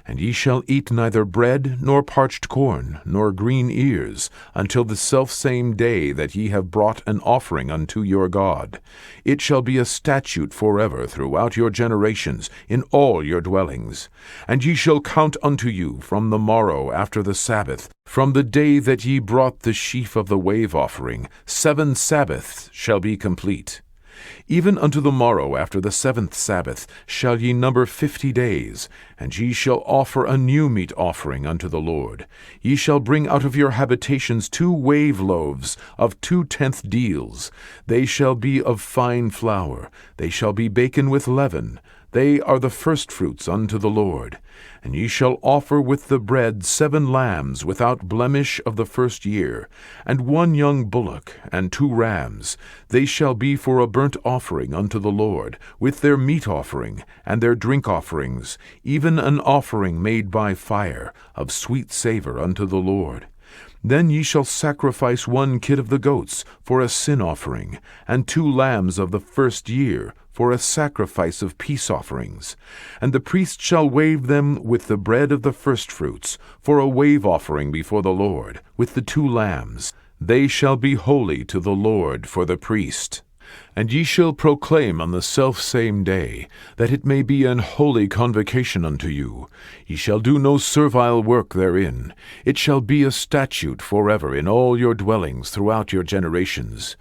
And ye shall eat neither bread, nor parched corn, nor green ears, until the selfsame day that ye have brought an offering unto your God. It shall be a statute forever throughout your generations in all your dwellings. And ye shall count unto you from the morrow after the Sabbath, from the day that ye brought the sheaf of the wave offering, 7 Sabbaths shall be complete. Even unto the morrow after the 7th Sabbath shall ye number 50 days, and ye shall offer a new meat offering unto the Lord. Ye shall bring out of your habitations 2 wave loaves of 2/10 deals. They shall be of fine flour. They shall be baken with leaven. They are the firstfruits unto the Lord. And ye shall offer with the bread 7 lambs without blemish of the first year, and 1 young bullock, and 2 rams. They shall be for a burnt offering unto the Lord, with their meat offering, and their drink offerings, even an offering made by fire, of sweet savour unto the Lord. Then ye shall sacrifice 1 kid of the goats for a sin offering, and 2 lambs of the first year for a sacrifice of peace offerings. And the priest shall wave them with the bread of the firstfruits for a wave offering before the Lord, with the 2 lambs. They shall be holy to the Lord for the priest. And ye shall proclaim on the selfsame day, that it may be an holy convocation unto you. Ye shall do no servile work therein. It shall be a statute forever in all your dwellings throughout your generations.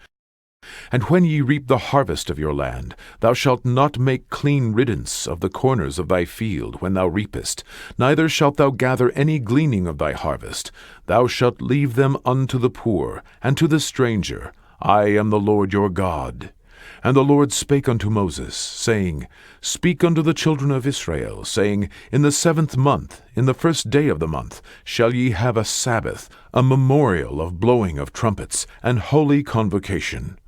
And when ye reap the harvest of your land, thou shalt not make clean riddance of the corners of thy field when thou reapest, neither shalt thou gather any gleaning of thy harvest. Thou shalt leave them unto the poor, and to the stranger. I am the Lord your God. And the Lord spake unto Moses, saying, Speak unto the children of Israel, saying, In the 7th month, in the 1st day of the month, shall ye have a Sabbath, a memorial of blowing of trumpets, and holy convocation.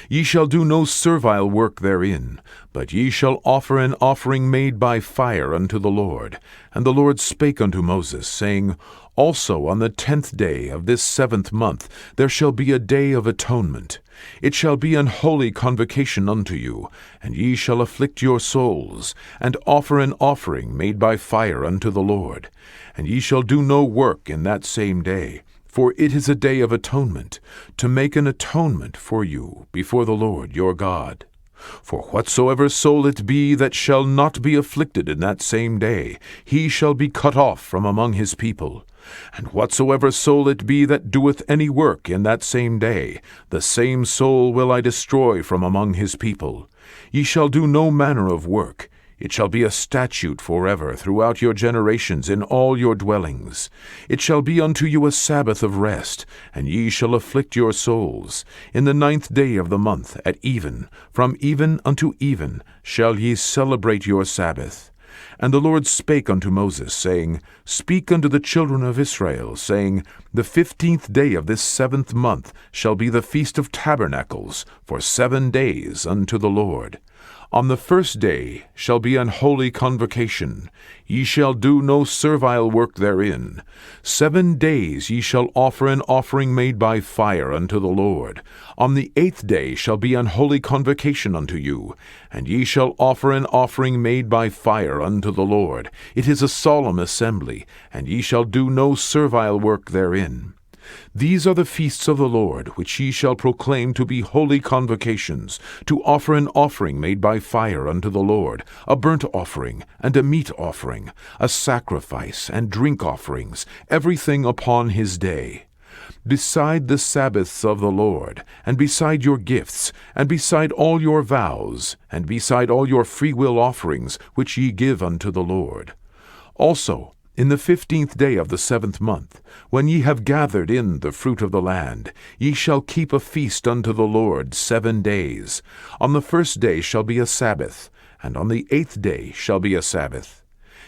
Ye shall do no servile work therein, but ye shall offer an offering made by fire unto the Lord. And the Lord spake unto Moses, saying, Also on the 10th day of this 7th month there shall be a day of atonement. It shall be an holy convocation unto you, and ye shall afflict your souls, and offer an offering made by fire unto the Lord. And ye shall do no work in that same day, for it is a day of atonement, to make an atonement for you before the Lord your God. For whatsoever soul it be that shall not be afflicted in that same day, he shall be cut off from among his people. And whatsoever soul it be that doeth any work in that same day, the same soul will I destroy from among his people. Ye shall do no manner of work. It shall be a statute forever throughout your generations in all your dwellings. It shall be unto you a Sabbath of rest, and ye shall afflict your souls. In the 9th day of the month at even, from even unto even, shall ye celebrate your Sabbath. And the Lord spake unto Moses, saying, Speak unto the children of Israel, saying, The 15th day of this 7th month shall be the feast of tabernacles, for 7 days unto the Lord. On the first day shall be an holy convocation. Ye shall do no servile work therein. 7 days ye shall offer an offering made by fire unto the Lord. On the 8th day shall be an holy convocation unto you, and ye shall offer an offering made by fire unto the Lord. It is a solemn assembly, and ye shall do no servile work therein. These are the feasts of the Lord, which ye shall proclaim to be holy convocations, to offer an offering made by fire unto the Lord, a burnt offering, and a meat offering, a sacrifice, and drink offerings, everything upon his day. Beside the Sabbaths of the Lord, and beside your gifts, and beside all your vows, and beside all your freewill offerings, which ye give unto the Lord. Also, in the 15th day of the 7th month, when ye have gathered in the fruit of the land, ye shall keep a feast unto the Lord 7 days. On the 1st day shall be a Sabbath, and on the 8th day shall be a Sabbath.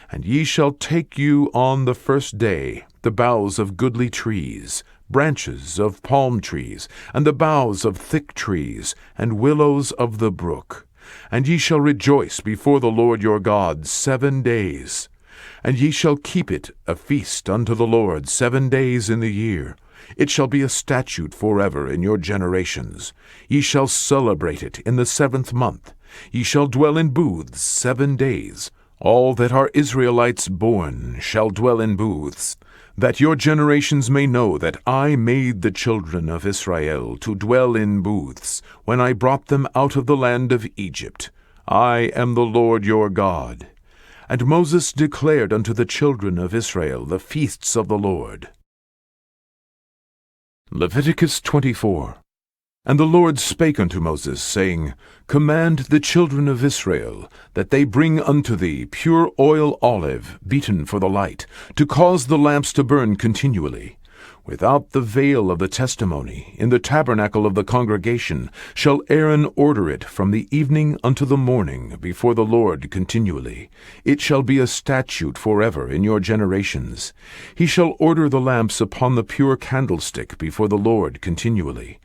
And ye shall take you on the 1st day the boughs of goodly trees, branches of palm trees, and the boughs of thick trees, and willows of the brook. And ye shall rejoice before the Lord your God 7 days. And ye shall keep it a feast unto the Lord 7 days in the year. It shall be a statute forever in your generations. Ye shall celebrate it in the 7th month. Ye shall dwell in booths 7 days. All that are Israelites born shall dwell in booths, that your generations may know that I made the children of Israel to dwell in booths, when I brought them out of the land of Egypt. I am the Lord your God. And Moses declared unto the children of Israel the feasts of the Lord. Leviticus 24. And the Lord spake unto Moses, saying, Command the children of Israel, that they bring unto thee pure oil olive, beaten for the light, to cause the lamps to burn continually. Without the veil of the testimony, in the tabernacle of the congregation, shall Aaron order it from the evening unto the morning before the Lord continually. It shall be a statute forever in your generations. He shall order the lamps upon the pure candlestick before the Lord continually.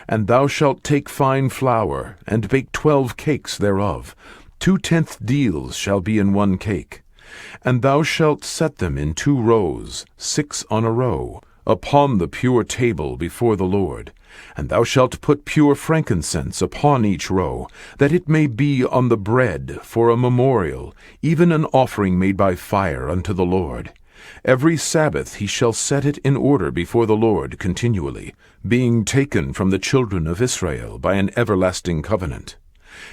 And thou shalt take fine flour, and bake 12 cakes thereof. 2/10 deals shall be in 1 cake. And thou shalt set them in 2 rows, 6 on a row, upon the pure table before the Lord. And thou shalt put pure frankincense upon each row, that it may be on the bread for a memorial, even an offering made by fire unto the Lord. Every Sabbath he shall set it in order before the Lord continually, being taken from the children of Israel by an everlasting covenant.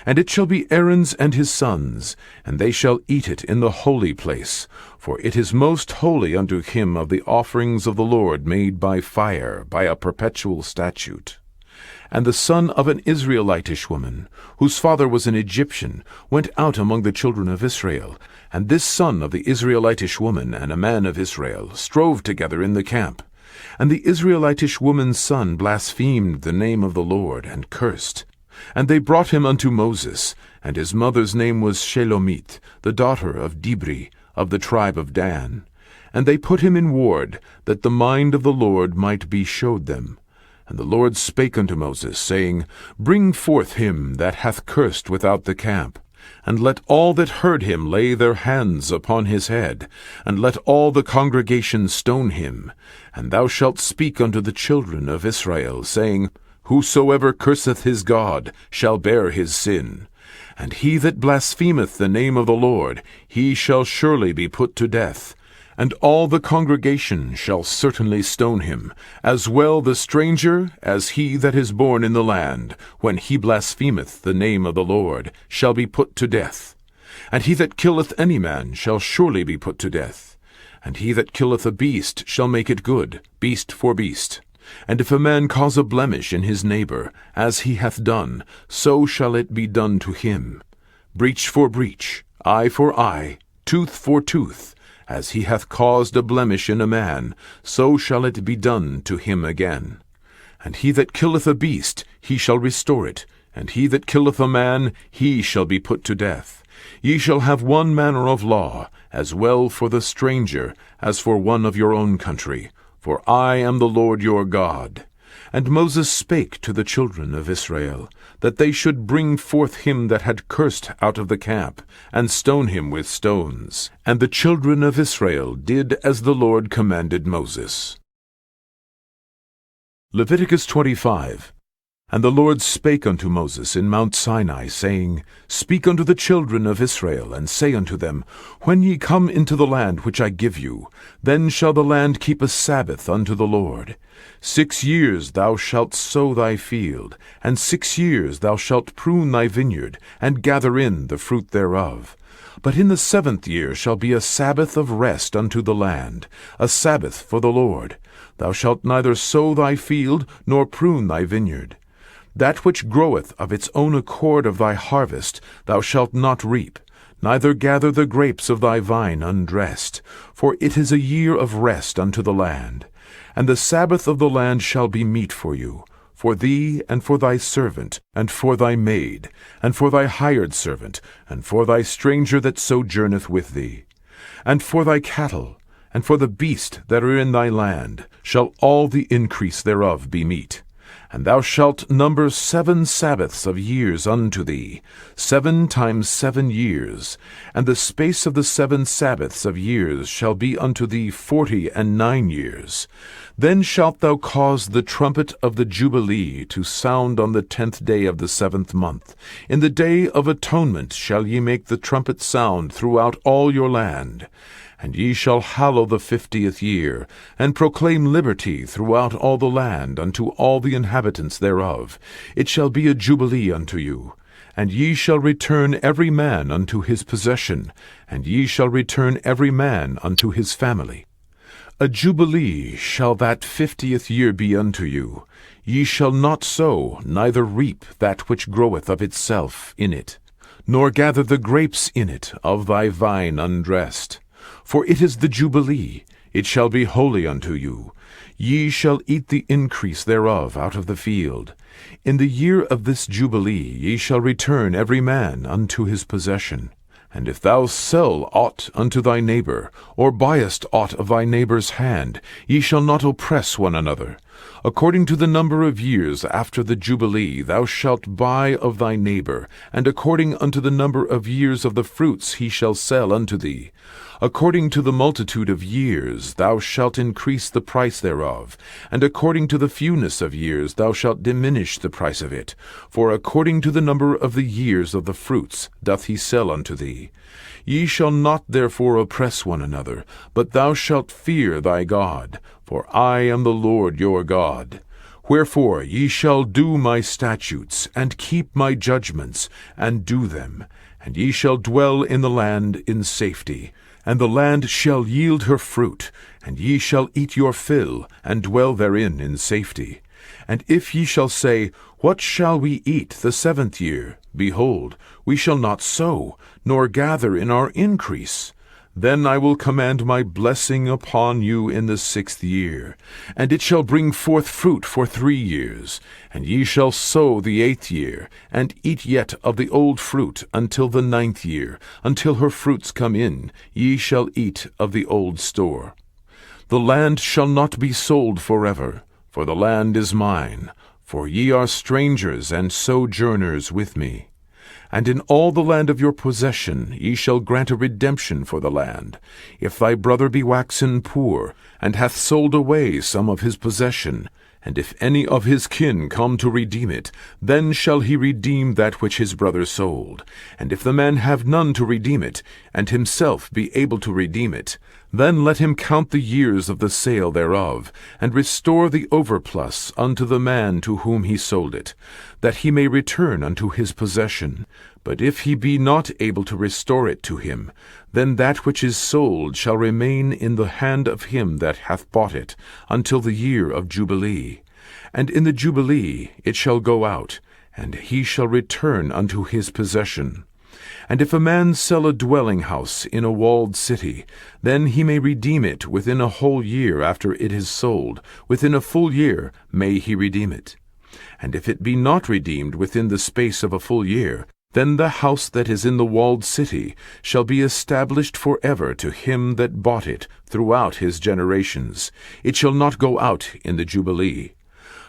And it shall be Aaron's and his sons, and they shall eat it in the holy place, for it is most holy unto him of the offerings of the Lord made by fire, by a perpetual statute. And the son of an Israelitish woman, whose father was an Egyptian, went out among the children of Israel, and this son of the Israelitish woman and a man of Israel strove together in the camp. And the Israelitish woman's son blasphemed the name of the Lord, and cursed. And they brought him unto Moses, and his mother's name was Shelomith, the daughter of Dibri, of the tribe of Dan. And they put him in ward, that the mind of the Lord might be showed them. And the Lord spake unto Moses, saying, Bring forth him that hath cursed without the camp, and let all that heard him lay their hands upon his head, and let all the congregation stone him. And thou shalt speak unto the children of Israel, saying, Whosoever curseth his God shall bear his sin. And he that blasphemeth the name of the Lord, he shall surely be put to death. And all the congregation shall certainly stone him, as well the stranger as he that is born in the land, when he blasphemeth the name of the Lord, shall be put to death. And he that killeth any man shall surely be put to death. And he that killeth a beast shall make it good, beast for beast. And if a man cause a blemish in his neighbor, as he hath done, so shall it be done to him. Breach for breach, eye for eye, tooth for tooth. As he hath caused a blemish in a man, so shall it be done to him again. And he that killeth a beast, he shall restore it. And he that killeth a man, he shall be put to death. Ye shall have one manner of law, as well for the stranger as for one of your own country. For I am the Lord your God. And Moses spake to the children of Israel, that they should bring forth him that had cursed out of the camp, and stone him with stones. And the children of Israel did as the Lord commanded Moses. Leviticus 25. And the Lord spake unto Moses in Mount Sinai, saying, Speak unto the children of Israel, and say unto them, When ye come into the land which I give you, then shall the land keep a Sabbath unto the Lord. 6 years thou shalt sow thy field, and 6 years thou shalt prune thy vineyard, and gather in the fruit thereof. But in the 7th year shall be a Sabbath of rest unto the land, a Sabbath for the Lord. Thou shalt neither sow thy field, nor prune thy vineyard. That which groweth of its own accord of thy harvest thou shalt not reap, neither gather the grapes of thy vine undressed, for it is a year of rest unto the land. And the Sabbath of the land shall be meat for you, for thee, and for thy servant, and for thy maid, and for thy hired servant, and for thy stranger that sojourneth with thee. And for thy cattle, and for the beast that are in thy land, shall all the increase thereof be meat. And thou shalt number 7 Sabbaths of years unto thee, 7 times 7 years. And the space of the 7 Sabbaths of years shall be unto thee 49 years. Then shalt thou cause the trumpet of the Jubilee to sound on the 10th day of the 7th month. In the day of atonement shall ye make the trumpet sound throughout all your land. And ye shall hallow the 50th year, and proclaim liberty throughout all the land unto all the inhabitants thereof. It shall be a jubilee unto you. And ye shall return every man unto his possession, and ye shall return every man unto his family. A jubilee shall that 50th year be unto you. Ye shall not sow, neither reap that which groweth of itself in it, nor gather the grapes in it of thy vine undressed. For it is the Jubilee, it shall be holy unto you. Ye shall eat the increase thereof out of the field. In the year of this Jubilee ye shall return every man unto his possession. And if thou sell aught unto thy neighbor, or buyest aught of thy neighbor's hand, ye shall not oppress one another. According to the number of years after the Jubilee thou shalt buy of thy neighbor, and according unto the number of years of the fruits he shall sell unto thee. According to the multitude of years thou shalt increase the price thereof, and according to the fewness of years thou shalt diminish the price of it. For according to the number of the years of the fruits doth he sell unto thee. Ye shall not therefore oppress one another, but thou shalt fear thy God, for I am the Lord your God. Wherefore ye shall do my statutes, and keep my judgments, and do them, and ye shall dwell in the land in safety. And the land shall yield her fruit, and ye shall eat your fill, and dwell therein in safety. And if ye shall say, What shall we eat the 7th year? Behold, we shall not sow, nor gather in our increase. Then I will command my blessing upon you in the 6th year, and it shall bring forth fruit for 3 years. And ye shall sow the 8th year, and eat yet of the old fruit until the 9th year, until her fruits come in, ye shall eat of the old store. The land shall not be sold forever, for the land is mine, for ye are strangers and sojourners with me. And in all the land of your possession ye shall grant a redemption for the land. If thy brother be waxen poor, and hath sold away some of his possession, and if any of his kin come to redeem it, then shall he redeem that which his brother sold. And if the man have none to redeem it, and himself be able to redeem it, then let him count the years of the sale thereof, and restore the overplus unto the man to whom he sold it, that he may return unto his possession. But if he be not able to restore it to him, then that which is sold shall remain in the hand of him that hath bought it, until the year of Jubilee. And in the Jubilee it shall go out, and he shall return unto his possession. And if a man sell a dwelling house in a walled city, then he may redeem it within a whole year after it is sold. Within a full year may he redeem it. And if it be not redeemed within the space of a full year, then the house that is in the walled city shall be established forever to him that bought it throughout his generations. It shall not go out in the Jubilee.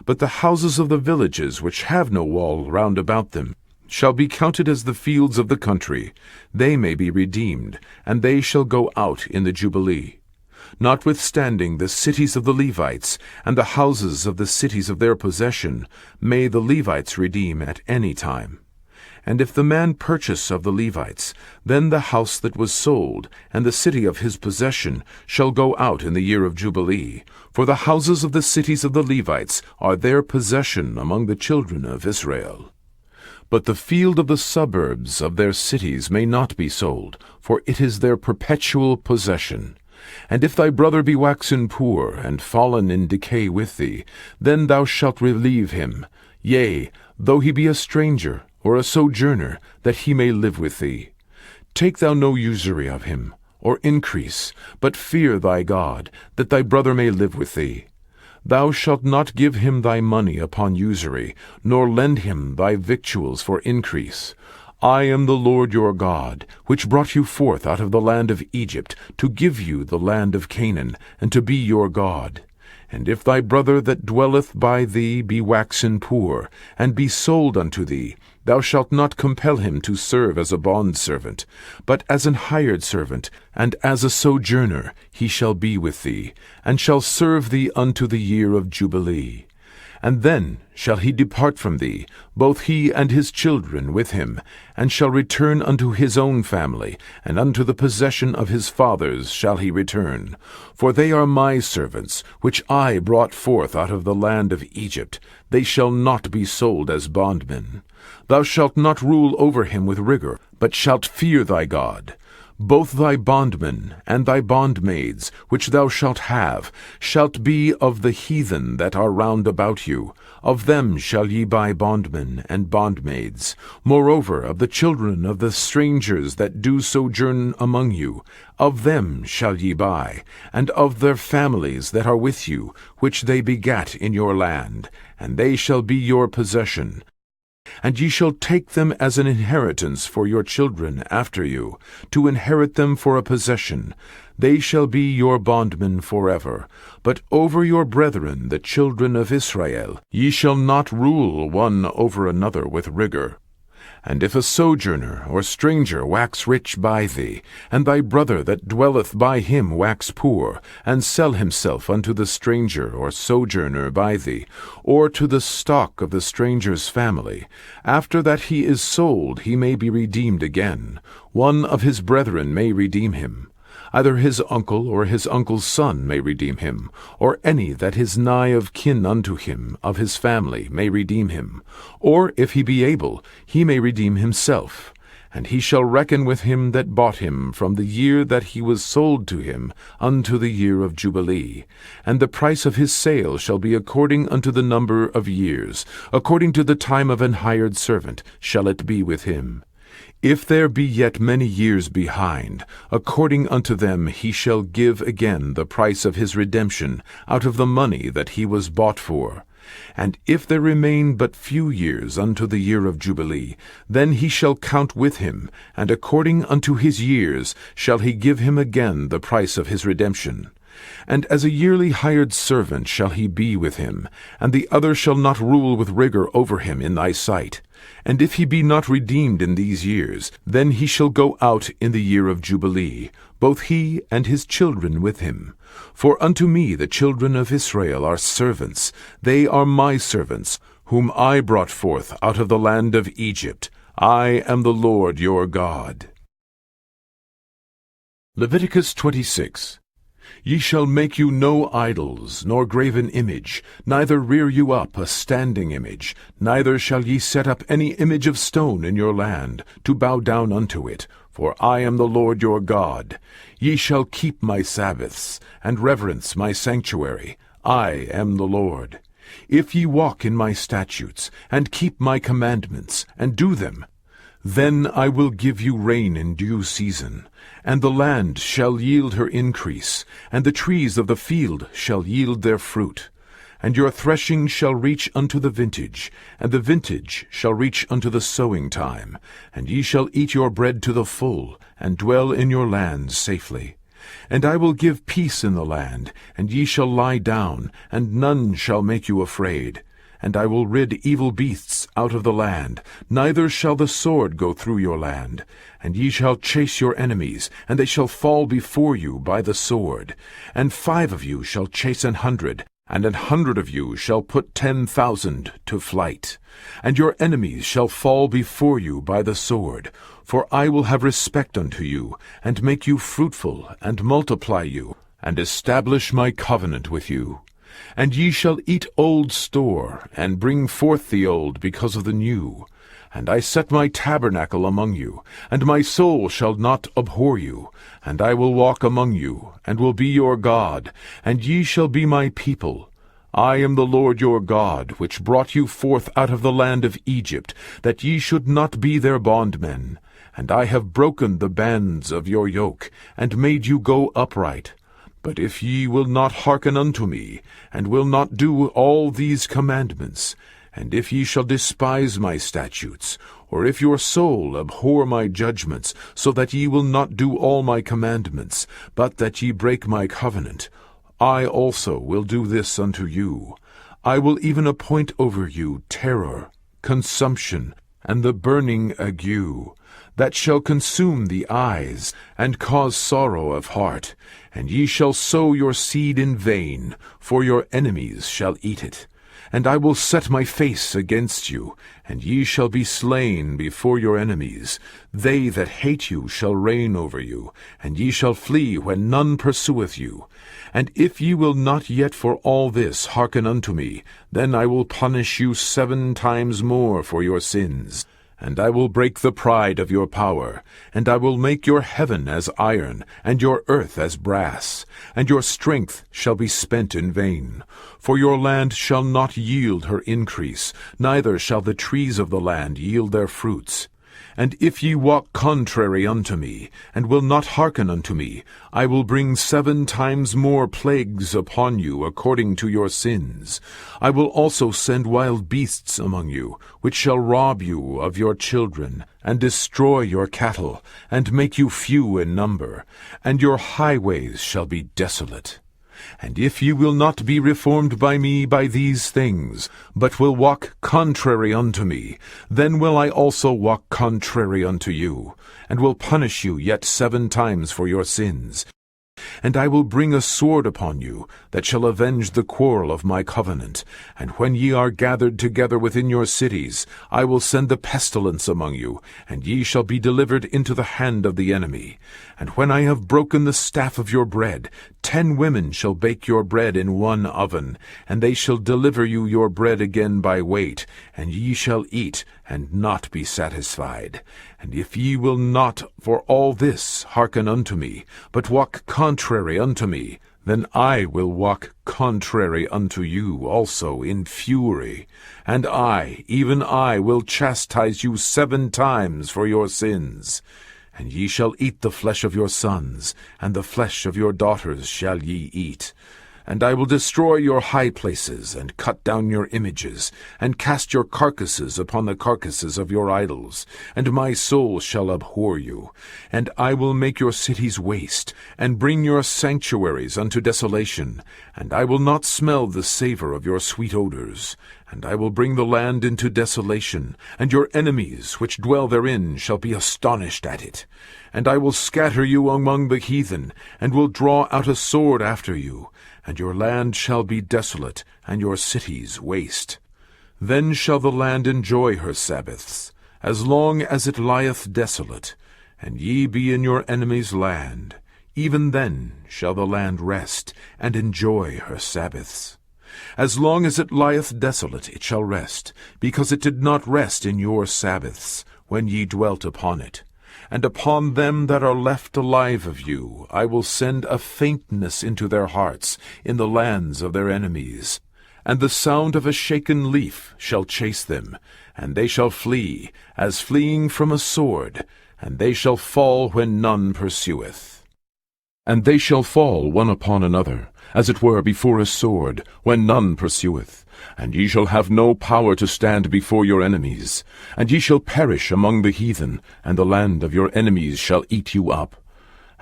But the houses of the villages which have no wall round about them shall be counted as the fields of the country. They may be redeemed, and they shall go out in the Jubilee. Notwithstanding the cities of the Levites, and the houses of the cities of their possession, may the Levites redeem at any time. And if the man purchase of the Levites, then the house that was sold, and the city of his possession, shall go out in the year of Jubilee. For the houses of the cities of the Levites are their possession among the children of Israel. But the field of the suburbs of their cities may not be sold, for it is their perpetual possession. And if thy brother be waxen poor, and fallen in decay with thee, then thou shalt relieve him, yea, though he be a stranger, or a sojourner, that he may live with thee. Take thou no usury of him, or increase, but fear thy God, that thy brother may live with thee. Thou shalt not give him thy money upon usury, nor lend him thy victuals for increase. I am the Lord your God, which brought you forth out of the land of Egypt, to give you the land of Canaan, and to be your God. And if thy brother that dwelleth by thee be waxen poor, and be sold unto thee, thou shalt not compel him to serve as a bondservant, but as an hired servant, and as a sojourner he shall be with thee, and shall serve thee unto the year of Jubilee. And then shall he depart from thee, both he and his children with him, and shall return unto his own family, and unto the possession of his fathers shall he return. For they are my servants, which I brought forth out of the land of Egypt. They shall not be sold as bondmen. Thou shalt not rule over him with rigor, but shalt fear thy God. Both thy bondmen and thy bondmaids, which thou shalt have, shalt be of the heathen that are round about you. Of them shall ye buy bondmen and bondmaids. Moreover, of the children of the strangers that do sojourn among you, of them shall ye buy, and of their families that are with you, which they begat in your land, and they shall be your possession. And ye shall take them as an inheritance for your children after you, to inherit them for a possession. They shall be your bondmen forever. But over your brethren, the children of Israel, ye shall not rule one over another with rigor. And if a sojourner or stranger wax rich by thee, and thy brother that dwelleth by him wax poor, and sell himself unto the stranger or sojourner by thee, or to the stock of the stranger's family, after that he is sold he may be redeemed again. One of his brethren may redeem him. Either his uncle or his uncle's son may redeem him, or any that is nigh of kin unto him of his family may redeem him. Or, if he be able, he may redeem himself. And he shall reckon with him that bought him from the year that he was sold to him unto the year of Jubilee. And the price of his sale shall be according unto the number of years, according to the time of an hired servant shall it be with him. If there be yet many years behind, according unto them he shall give again the price of his redemption out of the money that he was bought for. And if there remain but few years unto the year of Jubilee, then he shall count with him, and according unto his years shall he give him again the price of his redemption. And as a yearly hired servant shall he be with him, and the other shall not rule with rigor over him in thy sight. And if he be not redeemed in these years, then he shall go out in the year of Jubilee, both he and his children with him. For unto me the children of Israel are servants. They are my servants, whom I brought forth out of the land of Egypt. I am the Lord your God. Leviticus 26. Ye shall make you no idols, nor graven image, neither rear you up a standing image, neither shall ye set up any image of stone in your land, to bow down unto it, for I am the Lord your God. Ye shall keep my Sabbaths, and reverence my sanctuary. I am the Lord. If ye walk in my statutes, and keep my commandments, and do them, then I will give you rain in due season, and the land shall yield her increase, and the trees of the field shall yield their fruit. And your threshing shall reach unto the vintage, and the vintage shall reach unto the sowing time, and ye shall eat your bread to the full, and dwell in your land safely. And I will give peace in the land, and ye shall lie down, and none shall make you afraid. and I will rid evil beasts out of the land, neither shall the sword go through your land. And ye shall chase your enemies, and they shall fall before you by the sword. And 5 of you shall chase 100, and 100 of you shall put 10,000 to flight. And your enemies shall fall before you by the sword. For I will have respect unto you, and make you fruitful, and multiply you, and establish my covenant with you. And ye shall eat old store, and bring forth the old because of the new. And I set my tabernacle among you, and my soul shall not abhor you. And I will walk among you, and will be your God, and ye shall be my people. I am the Lord your God, which brought you forth out of the land of Egypt, that ye should not be their bondmen. And I have broken the bands of your yoke, and made you go upright. But if ye will not hearken unto me, and will not do all these commandments, and if ye shall despise my statutes, or if your soul abhor my judgments, so that ye will not do all my commandments, but that ye break my covenant, I also will do this unto you. I will even appoint over you terror, consumption, and the burning ague, that shall consume the eyes, and cause sorrow of heart. And ye shall sow your seed in vain, for your enemies shall eat it. And I will set my face against you, and ye shall be slain before your enemies. They that hate you shall reign over you, and ye shall flee when none pursueth you. And if ye will not yet for all this hearken unto me, then I will punish you 7 times more for your sins. And I will break the pride of your power, and I will make your heaven as iron, and your earth as brass, and your strength shall be spent in vain. For your land shall not yield her increase, neither shall the trees of the land yield their fruits. And if ye walk contrary unto me, and will not hearken unto me, I will bring 7 times more plagues upon you according to your sins. I will also send wild beasts among you, which shall rob you of your children, and destroy your cattle, and make you few in number, and your highways shall be desolate. And if ye will not be reformed by me by these things, but will walk contrary unto me, then will I also walk contrary unto you, and will punish you yet 7 times for your sins. And I will bring a sword upon you, that shall avenge the quarrel of my covenant. And when ye are gathered together within your cities, I will send the pestilence among you, and ye shall be delivered into the hand of the enemy. And when I have broken the staff of your bread, 10 women shall bake your bread in one oven, and they shall deliver you your bread again by weight, and ye shall eat, and not be satisfied. And if ye will not for all this hearken unto me, but walk contrary unto me, then I will walk contrary unto you also in fury, and I, even I, will chastise you 7 times for your sins. And ye shall eat the flesh of your sons, and the flesh of your daughters shall ye eat. And I will destroy your high places, and cut down your images, and cast your carcasses upon the carcasses of your idols. And my soul shall abhor you. And I will make your cities waste, and bring your sanctuaries unto desolation. And I will not smell the savour of your sweet odours. And I will bring the land into desolation, and your enemies which dwell therein shall be astonished at it. And I will scatter you among the heathen, and will draw out a sword after you. And your land shall be desolate, and your cities waste. Then shall the land enjoy her Sabbaths, as long as it lieth desolate, and ye be in your enemy's land. Even then shall the land rest, and enjoy her Sabbaths. As long as it lieth desolate it shall rest, because it did not rest in your Sabbaths, when ye dwelt upon it. And upon them that are left alive of you I will send a faintness into their hearts in the lands of their enemies. And the sound of a shaken leaf shall chase them, and they shall flee, as fleeing from a sword, and they shall fall when none pursueth. And they shall fall one upon another, as it were before a sword, when none pursueth. And ye shall have no power to stand before your enemies. And ye shall perish among the heathen, and the land of your enemies shall eat you up.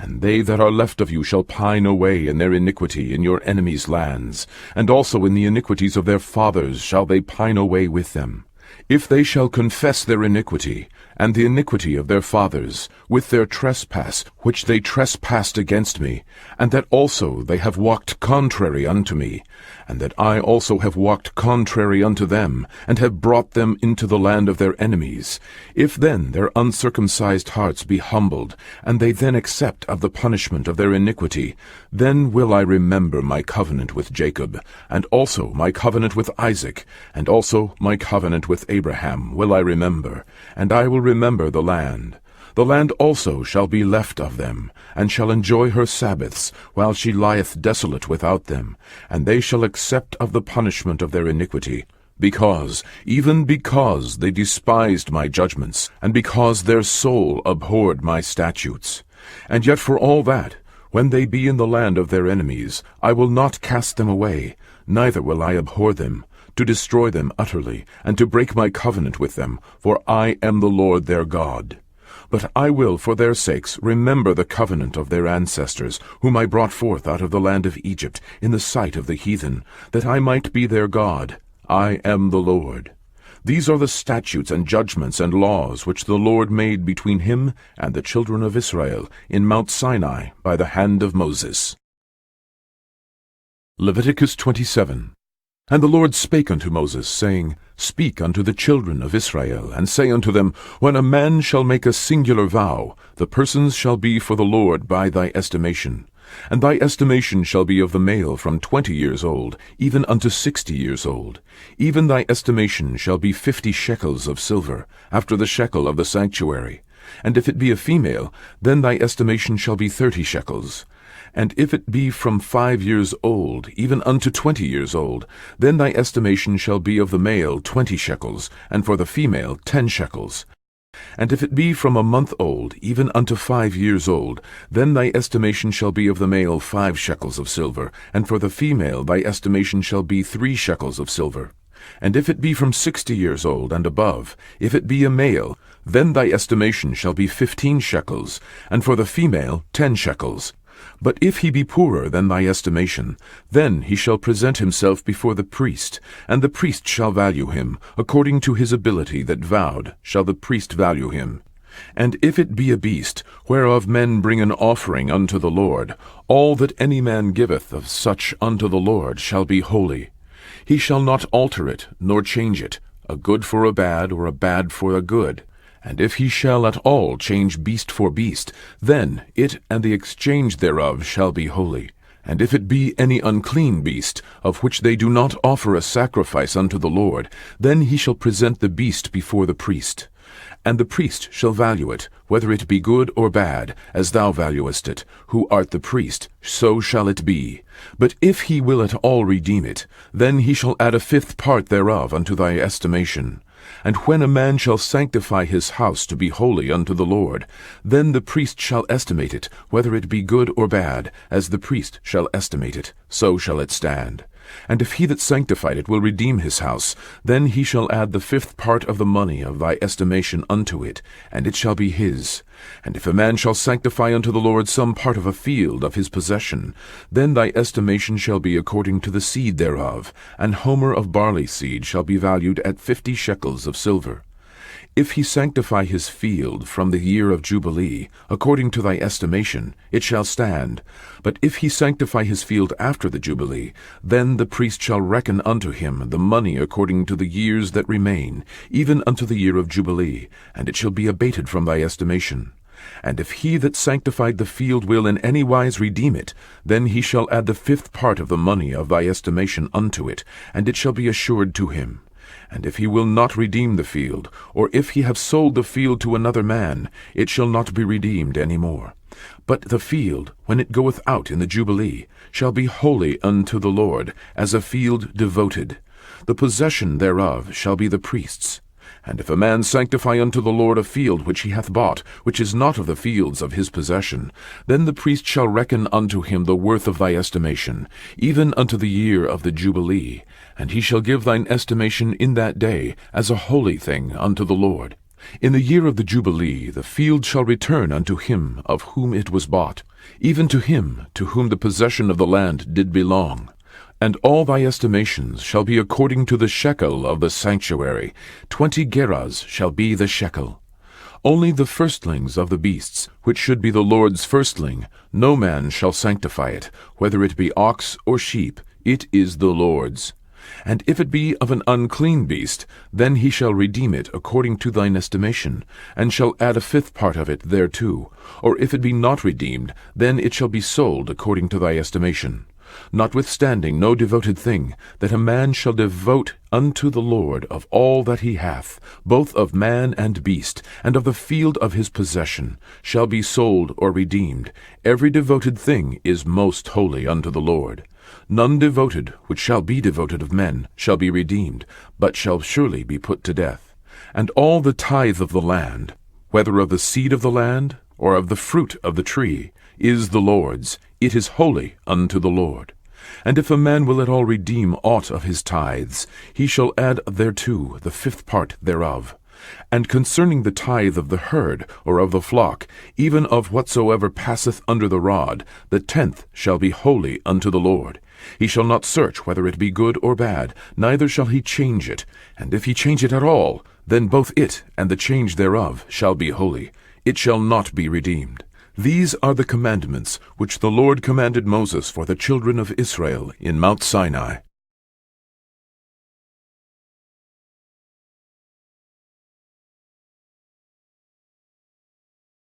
And they that are left of you shall pine away in their iniquity in your enemies' lands, and also in the iniquities of their fathers shall they pine away with them. If they shall confess their iniquity, and the iniquity of their fathers, with their trespass which they trespassed against me, and that also they have walked contrary unto me, and that I also have walked contrary unto them, and have brought them into the land of their enemies, if then their uncircumcised hearts be humbled, and they then accept of the punishment of their iniquity, then will I remember my covenant with Jacob, and also my covenant with Isaac, and also my covenant with Abraham will I remember, and I will remember the land. The land also shall be left of them, and shall enjoy her Sabbaths, while she lieth desolate without them, and they shall accept of the punishment of their iniquity, even because they despised my judgments, and because their soul abhorred my statutes. And yet for all that, when they be in the land of their enemies, I will not cast them away, neither will I abhor them, to destroy them utterly, and to break my covenant with them, for I am the Lord their God. But I will for their sakes remember the covenant of their ancestors, whom I brought forth out of the land of Egypt, in the sight of the heathen, that I might be their God. I am the Lord. These are the statutes and judgments and laws which the Lord made between him and the children of Israel in Mount Sinai by the hand of Moses. Leviticus 27. And the Lord spake unto Moses, saying, Speak unto the children of Israel, and say unto them, When a man shall make a singular vow, the persons shall be for the Lord by thy estimation. And thy estimation shall be of the male from 20 years old, even unto 60 years old. Even thy estimation shall be 50 shekels of silver, after the shekel of the sanctuary. And if it be a female, then thy estimation shall be 30 shekels. And if it be from 5 years old, even unto 20 years old, then thy estimation shall be of the male 20 shekels, and for the female 10 shekels. And if it be from a month old, even unto 5 years old, then thy estimation shall be of the male 5 shekels of silver, and for the female thy estimation shall be 3 shekels of silver. And if it be from 60 years old and above, if it be a male, then thy estimation shall be 15 shekels, and for the female 10 shekels. But if he be poorer than thy estimation, then he shall present himself before the priest, and the priest shall value him, according to his ability that vowed shall the priest value him. And if it be a beast, whereof men bring an offering unto the Lord, all that any man giveth of such unto the Lord shall be holy. He shall not alter it, nor change it, a good for a bad, or a bad for a good. And if he shall at all change beast for beast, then it and the exchange thereof shall be holy. And if it be any unclean beast, of which they do not offer a sacrifice unto the Lord, then he shall present the beast before the priest. And the priest shall value it, whether it be good or bad, as thou valuest it, who art the priest, so shall it be. But if he will at all redeem it, then he shall add a 5th part thereof unto thy estimation. And when a man shall sanctify his house to be holy unto the Lord, then the priest shall estimate it, whether it be good or bad, as the priest shall estimate it, so shall it stand. And if he that sanctified it will redeem his house, then he shall add the 5th part of the money of thy estimation unto it, and it shall be his. And if a man shall sanctify unto the Lord some part of a field of his possession, then thy estimation shall be according to the seed thereof, an homer of barley seed shall be valued at 50 shekels of silver. If he sanctify his field from the year of Jubilee, according to thy estimation, it shall stand. But if he sanctify his field after the Jubilee, then the priest shall reckon unto him the money according to the years that remain, even unto the year of Jubilee, and it shall be abated from thy estimation. And if he that sanctified the field will in any wise redeem it, then he shall add the 5th part of the money of thy estimation unto it, and it shall be assured to him. And if he will not redeem the field, or if he have sold the field to another man, it shall not be redeemed any more. But the field, when it goeth out in the Jubilee, shall be holy unto the Lord, as a field devoted. The possession thereof shall be the priest's. And if a man sanctify unto the Lord a field which he hath bought, which is not of the fields of his possession, then the priest shall reckon unto him the worth of thy estimation, even unto the year of the Jubilee, and he shall give thine estimation in that day as a holy thing unto the Lord. In the year of the Jubilee the field shall return unto him of whom it was bought, even to him to whom the possession of the land did belong. And all thy estimations shall be according to the shekel of the sanctuary. 20 gerahs shall be the shekel. Only the firstlings of the beasts, which should be the Lord's firstling, no man shall sanctify it, whether it be ox or sheep, it is the Lord's. And if it be of an unclean beast, then he shall redeem it according to thine estimation, and shall add a fifth part of it thereto. Or if it be not redeemed, then it shall be sold according to thy estimation. Notwithstanding no devoted thing, that a man shall devote unto the Lord of all that he hath, both of man and beast, and of the field of his possession, shall be sold or redeemed. Every devoted thing is most holy unto the Lord. None devoted, which shall be devoted of men, shall be redeemed, but shall surely be put to death. And all the tithe of the land, whether of the seed of the land, or of the fruit of the tree, is the Lord's. It is holy unto the Lord. And if a man will at all redeem aught of his tithes, he shall add thereto the fifth part thereof. And concerning the tithe of the herd, or of the flock, even of whatsoever passeth under the rod, the 10th shall be holy unto the Lord. He shall not search whether it be good or bad, neither shall he change it. And if he change it at all, then both it and the change thereof shall be holy. It shall not be redeemed. These are the commandments which the Lord commanded Moses for the children of Israel in Mount Sinai.